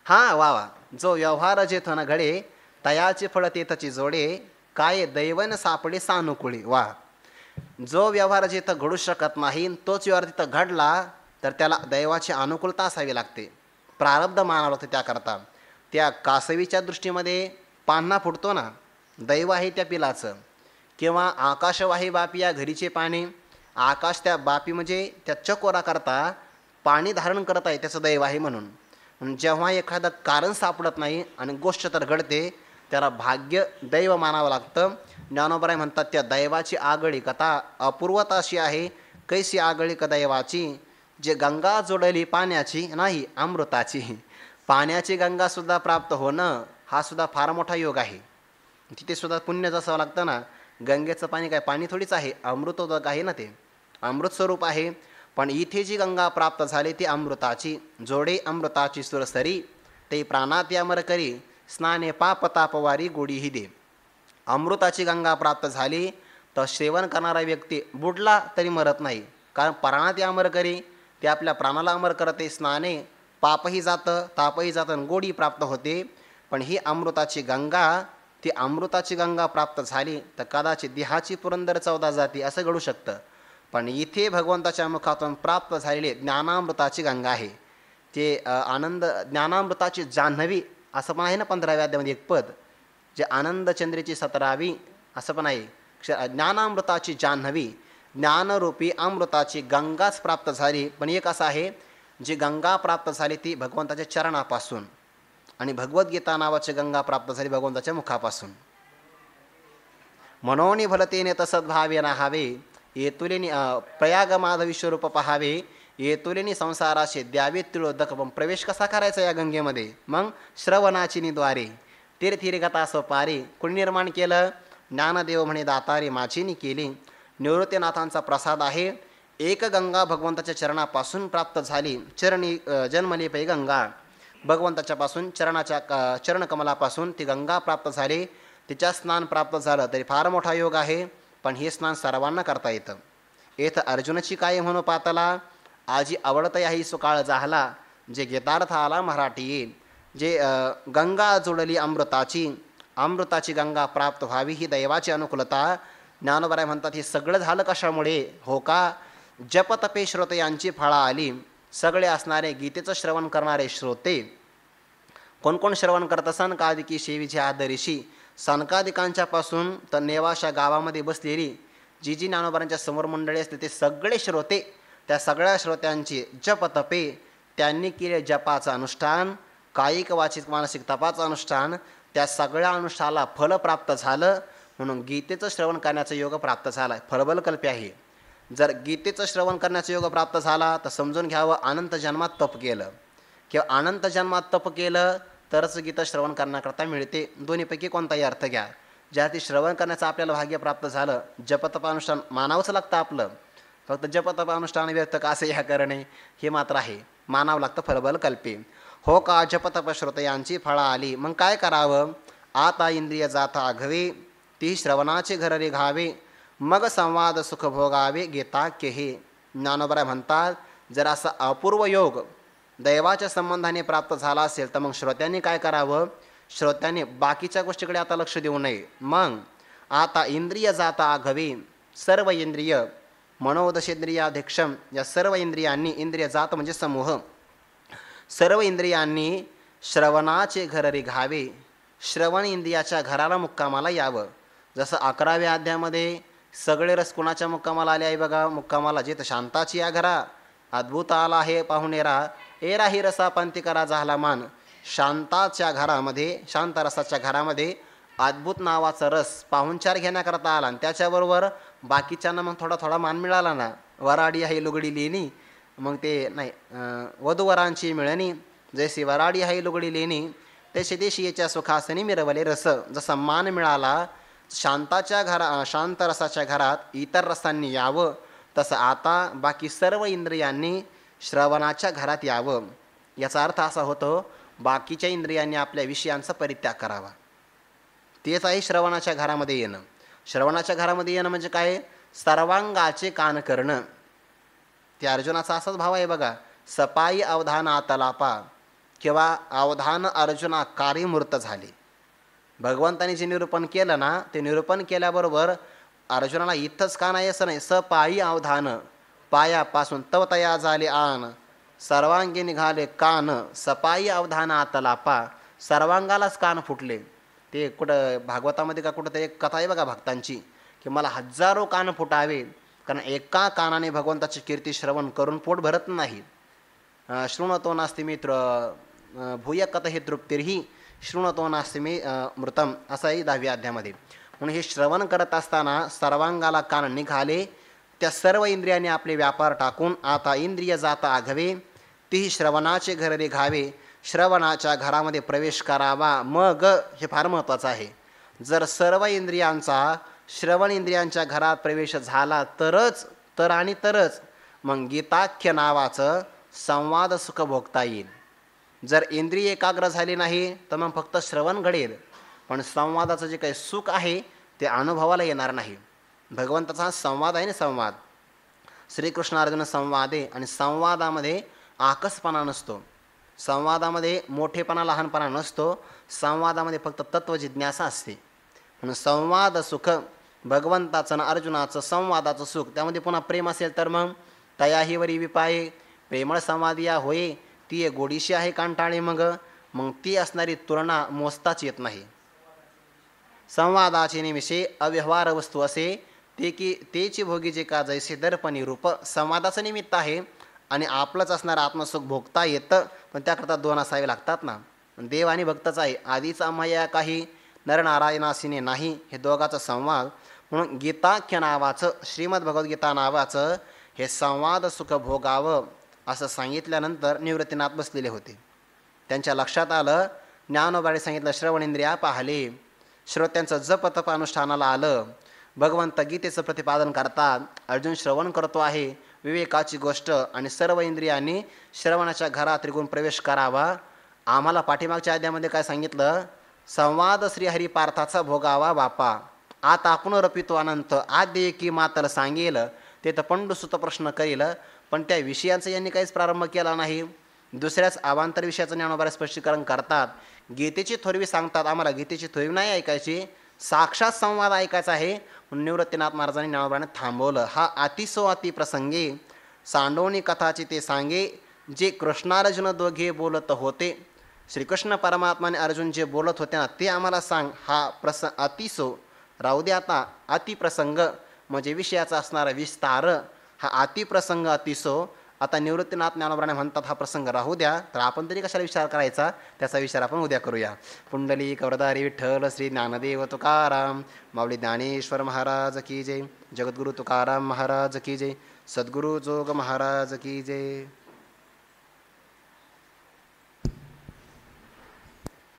हां वा, जो व्यवहार जेथन घडे तयाचे फळ तेथची जोडे, काय दैवन सापडे सानुकूळी. वा, जो व्यवहार जिथं घडू शकत नाही तोच व्यवहार तिथं घडला तर त्याला दैवाची अनुकूलता असावी लागते, प्रारब्ध मानावं लागते. त्याकरता त्या कासवीच्या दृष्टीमध्ये पान्हा फुटतो ना, दैव आहे त्या पिलाचं. किंवा आकाशवाही बापी या घरीचे पाणी, आकाश त्या बापी म्हणजे त्या चकोरा करता पाणी धारण करत आहे, त्याचं दैव आहे. म्हणून जेव्हा एखादं कारण सापडत नाही आणि गोष्ट तर घडते, त्याला भाग्य दैव मानावं लागतं. ज्ञानोबराय म्हणतात त्या दैवाची आगळी कथा अपूर्वता अशी आहे. कैसी आगळी का दैवाची, जे गंगा जोडली पाण्याची नाही अमृताची. पाण्याची गंगासुद्धा प्राप्त होणं हा सुद्धा फार मोठा योग आहे. तिथे सुद्धा पुण्यच असावं लागतं ना. गंगेचं पाणी काय पाणी थोडीच आहे, अमृतोदक आहे ना, ते अमृत स्वरूप आहे. पण इथे जी गंगा प्राप्त झाली ती अमृताची, जोडे अमृताची सुरसरी, ते प्राणात अमर करी, स्नाने पाप तापवारी गोडीही दे. अमृताची गंगा प्राप्त झाली तर सेवन करणारा व्यक्ती बुडला तरी मरत नाही, कारण प्राणात अमर करी, ते आपल्या प्राणाला अमर करते. स्नाने पापही जातं, तापही जातं, गोडी प्राप्त होते. पण ही अमृताची गंगा, ती अमृताची गंगा प्राप्त झाली तर कदाचित देहाची पुरंदर 14 जाती असं घडू शकतं. पण इथे भगवंताच्या मुखातून प्राप्त झालेली ज्ञानामृताची गंगा आहे. ते आनंद ज्ञानामृताची जान्हवी असं पण आहे ना 15व्या अध्यायामध्ये एक पद, जे आनंदचंद्रीची 17वी असं पण आहे. ज्ञानामृताची जान्हवी, ज्ञानरूपी अमृताची गंगाच प्राप्त झाली. पण एक असं आहे, जी गंगा प्राप्त झाली ती भगवंताच्या चरणापासून, आणि भगवद्गीता नावाची गंगा प्राप्त झाली भगवंताच्या मुखापासून. मनोनी भलतेने तसद्भावे नाहावे, येतुलेनी प्रयाग माधव विश्वरूप पहावे, येतुलेनी संसाराशी द्यावे तिळोदक. पण प्रवेश कसा करायचा या गंगेमध्ये? मग श्रवणाची निद्वारे, तीर्थीरगता सोपारे. कुणी निर्माण केलं? ज्ञानदेव म्हणे दातारे माझीनी केली. निवृत्तीनाथांचा प्रसाद आहे. एक गंगा भगवंताच्या चरणापासून प्राप्त झाली. चरणी जन्मली पै गंगा, भगवंताच्यापासून चरणकमलापासून ती गंगा प्राप्त झाली. तिच्या स्नान प्राप्त झालं तरी फार मोठा योग आहे. पण हे स्नान सर्वांना करता येतं. येथ अर्जुनची काय म्हणू पातला, आजी आवडत याही सुकाळ झाला, जे गीतार्थ आला मराठी येईल. जे गंगा जोडली अमृताची, अमृताची गंगा प्राप्त व्हावी ही दैवाची अनुकूलता. ज्ञानोबराय म्हणतात हे सगळं झालं कशामुळे? हो का, जपतपे श्रोते यांची फळा आली. सगळे असणारे गीतेचं श्रवण करणारे श्रोते. कोण कोण श्रवण करतं? सनकादिकी शेवीचे आदरीशी. सनकादिकांच्या पासून तर नेवाशा गावामध्ये बसलेली जी जी ज्ञानोबरांच्या समोर मंडळी असते ते सगळे श्रोते, त्या सगळ्या श्रोत्यांची जपतपे, त्यांनी केले जपाचं अनुष्ठान, कायिक वाचिक मानसिक तपाचं अनुष्ठान, त्या सगळ्या अनुष्ठानाला फल प्राप्त झालं. म्हणून गीतेचं श्रवण करण्याचा योग प्राप्त झाला. फलबलकल्पी आहे. जर गीतेचं श्रवण करण्याचा योग प्राप्त झाला तर समजून घ्यावं अनंत जन्मात तप केलं, किंवा अनंत जन्मात तप केलं तरच गीता श्रवण करण्याकरता मिळते. दोन्हीपैकी कोणताही अर्थ घ्या. ज्या ती श्रवण करण्याचं आपल्याला भाग्य प्राप्त झालं, जपतपानुष्ठान मानावंच लागतं आपलं. फक्त जपतपानुष्ठान व्यर्थ का असे ह्या करणे हे मात्र आहे, मानावं लागतं फलबलकल्पी. हो का, जपतप श्रोतयांची फळा आली. मग काय करावं? आता इंद्रिय जाता आघवे, ती श्रवणाचे घर रे घावे, मग संवाद सुख भोगावे गीता केहे. ज्ञानोबराय म्हणतात जर असा अपूर्व योग दैवाच्या संबंधाने प्राप्त झाला असेल तर मग श्रोत्यांनी काय करावं? श्रोत्यांनी बाकीच्या गोष्टीकडे आता लक्ष देऊ नये. मग आता इंद्रिय जाता आघवे, सर्व इंद्रिय मनोदशेंद्रियाध्यक्षम, या सर्व इंद्रियांनी, इंद्रिय जात म्हणजे समूह, सर्व इंद्रियांनी श्रवणाचे घर रे घावे, श्रवण इंद्रियाच्या घराला मुक्कामाला यावं. जसं 11व्या अध्यायामध्ये सगळे रस कुणाच्या मुक्कामाला आले आहे बघा? मुक्कामाला जिथं शांताची या घरा, अद्भुत आला हे पाहुणेरा, एरा ही रसा पंथी करा झाला मान. शांताच्या घरामध्ये, शांत रसाच्या घरामध्ये अद्भुत नावाचा रस पाहुणचार घेण्याकरता आला, आणि त्याच्याबरोबर बाकीच्यांना मग थोडा थोडा मान मिळाला ना. वराडी आहे लुगडी लेणी, मग ते नाही वधूवरांची मिळणी, जैसी वराडी आहे लुगडी लेणी, तसे देशी याच्या सुखासनी मिरवले रस. जसा मान मिळाला शांताच्या शांत रसाच्या घरात इतर रसांनी यावं, तसं आता बाकी सर्व इंद्रियांनी श्रवणाच्या घरात यावं. याचा अर्थ असा होतो बाकीच्या इंद्रियांनी आपल्या विषयांचा परित्याग करावा. तेच आहे श्रवणाच्या घरामध्ये येणं. श्रवणाच्या घरामध्ये येणं म्हणजे काय? सर्वांगाचे कान करणं. ते अर्जुनाचा असाच भाव आहे बघा. सपाई अवधान आतलापा, किंवा अवधान अर्जुना कार्यमूर्त झाले. भगवंताने जे निरूपण केलं ना, ते निरूपण केल्याबरोबर अर्जुनाला इथंच कान आहे असं नाही. सपाई अवधान, पायापासून तव तया झाले आन, सर्वांगी निघाले कान, सपाई अवधान आतलापा, सर्वांगालाच कान फुटले. ते कुठं भागवतामध्ये का कुठं तरी एक कथा आहे बघा भक्तांची, की मला हजारो कान फुटावे, कारण एका कानाने भगवंताची कीर्ती श्रवण करून पोट भरत नाही. शृणतो नास्ति मित्र भूय कथहि तृप्तिर्ही शृणतो नास्ति मे मृतम, असंही 10व्या अध्यायामध्ये. म्हणून हे श्रवण करत असताना सर्वांगाला कान निघाले. त्या सर्व इंद्रियांनी आपले व्यापार टाकून आता इंद्रिय जाता आघवे, तीही श्रवणाचे घर रे घावे, श्रवणाच्या घरामध्ये प्रवेश करावा. मग हे फार महत्त्वाचं आहे. जर सर्व इंद्रियांचा श्रवण इंद्रियांच्या घरात प्रवेश झाला तरच, तर आणि तरच मग गीताख्य नावाचं संवाद सुख भोगता येईल. जर इंद्रिय एकाग्र झाली नाही तर मग फक्त श्रवण घडेल, पण संवादाचं जे काही सुख आहे ते अनुभवाला येणार नाही. भगवंताचा हा संवाद आहे ना, संवाद श्रीकृष्ण अर्जुन संवाद आहे. आणि संवादामध्ये आकसपणा नसतो, संवादामध्ये मोठेपणा लहानपणा नसतो, संवादामध्ये फक्त तत्वजिज्ञासा असते. म्हणून संवाद सुख भगवंताचं आणि अर्जुनाचं संवादाचं सुख, त्यामध्ये पुन्हा प्रेम असेल तर मग तयाही वरी विपाये, प्रेमळ संवाद या होय ती एक गोडीशी आहे कांटाळे. मग ती असणारी तुलना मोजताच येत नाही. संवादाचे निमिषे अव्यवहार वस्तू असे ते की तेची भोगी जे का जैसे दर्पणी रूप. संवादाचं निमित्त आहे आणि आपलंच असणारं आत्मसुख भोगता येतं, पण त्याकरता दोन असावे लागतात ना. देव आणि भक्तच आहे, आधीचा माया काही नरनारायणासीने नाही, हे दोघाचा संवाद. म्हणून गीताख्य नावाचं श्रीमद्भगवद्गीता नावाचं हे संवाद सुख भोगावं असं सांगितल्यानंतर निवृत्तीनाथ बसलेले होते. त्यांच्या लक्षात आलं, ज्ञानोबाने सांगितलं श्रवणेंद्रिया पाहले, श्रोत्यांचं जप तप अनुष्ठानाला आलं. भगवंत गीतेचं प्रतिपादन करतात, अर्जुन श्रवण करतो आहे विवेकाची गोष्ट, आणि सर्व इंद्रियांनी श्रवणाच्या घरात त्रिगुण प्रवेश करावा. आम्हाला पाठीमागच्या अध्यायामध्ये काय सांगितलं, संवाद श्रीहरी पार्थाचा भोगावा बापा, आता आपण रपितो अनंत आद्य की मातर सांगेल, ते तर पंडुसुत प्रश्न करील. पण त्या विषयांचं यांनी काहीच प्रारंभ केला नाही. दुसऱ्याच अवांतर विषयाचं ज्ञानोबा स्पष्टीकरण करतात. गीतेची थोरवी सांगतात, आम्हाला गीतेची थोरवी नाही ऐकायची, साक्षात संवाद ऐकायचा आहे. म्हणून निवृत्तीनाथ महाराजांनी ज्ञानोबाने थांबवलं. हा अतिसो अति प्रसंगे सांडवणी कथाची ते सांगे, जे कृष्णार्जुन दोघे बोलत होते. श्रीकृष्ण परमात्माने अर्जुन जे बोलत होते ना ते आम्हाला सांग. हा अतिसो राहू दे, आता अतिप्रसंग म्हणजे विषयाचा असणारा विस्तार, हा अतिप्रसंग अतिसो. आता निवृत्तीनाथ ज्ञानोबाने म्हणतात हा प्रसंग राहू द्या, तर आपण तरी कशाला विचार करायचा, त्याचा विचार आपण उद्या करूया. पुंडलिक वरदारी विठ्ठल श्री ज्ञानदेव तुकाराम माऊली ज्ञानेश्वर महाराज की जय. जगद्गुरु तुकाराम महाराज की जय. सद्गुरु जोग महाराज की जय.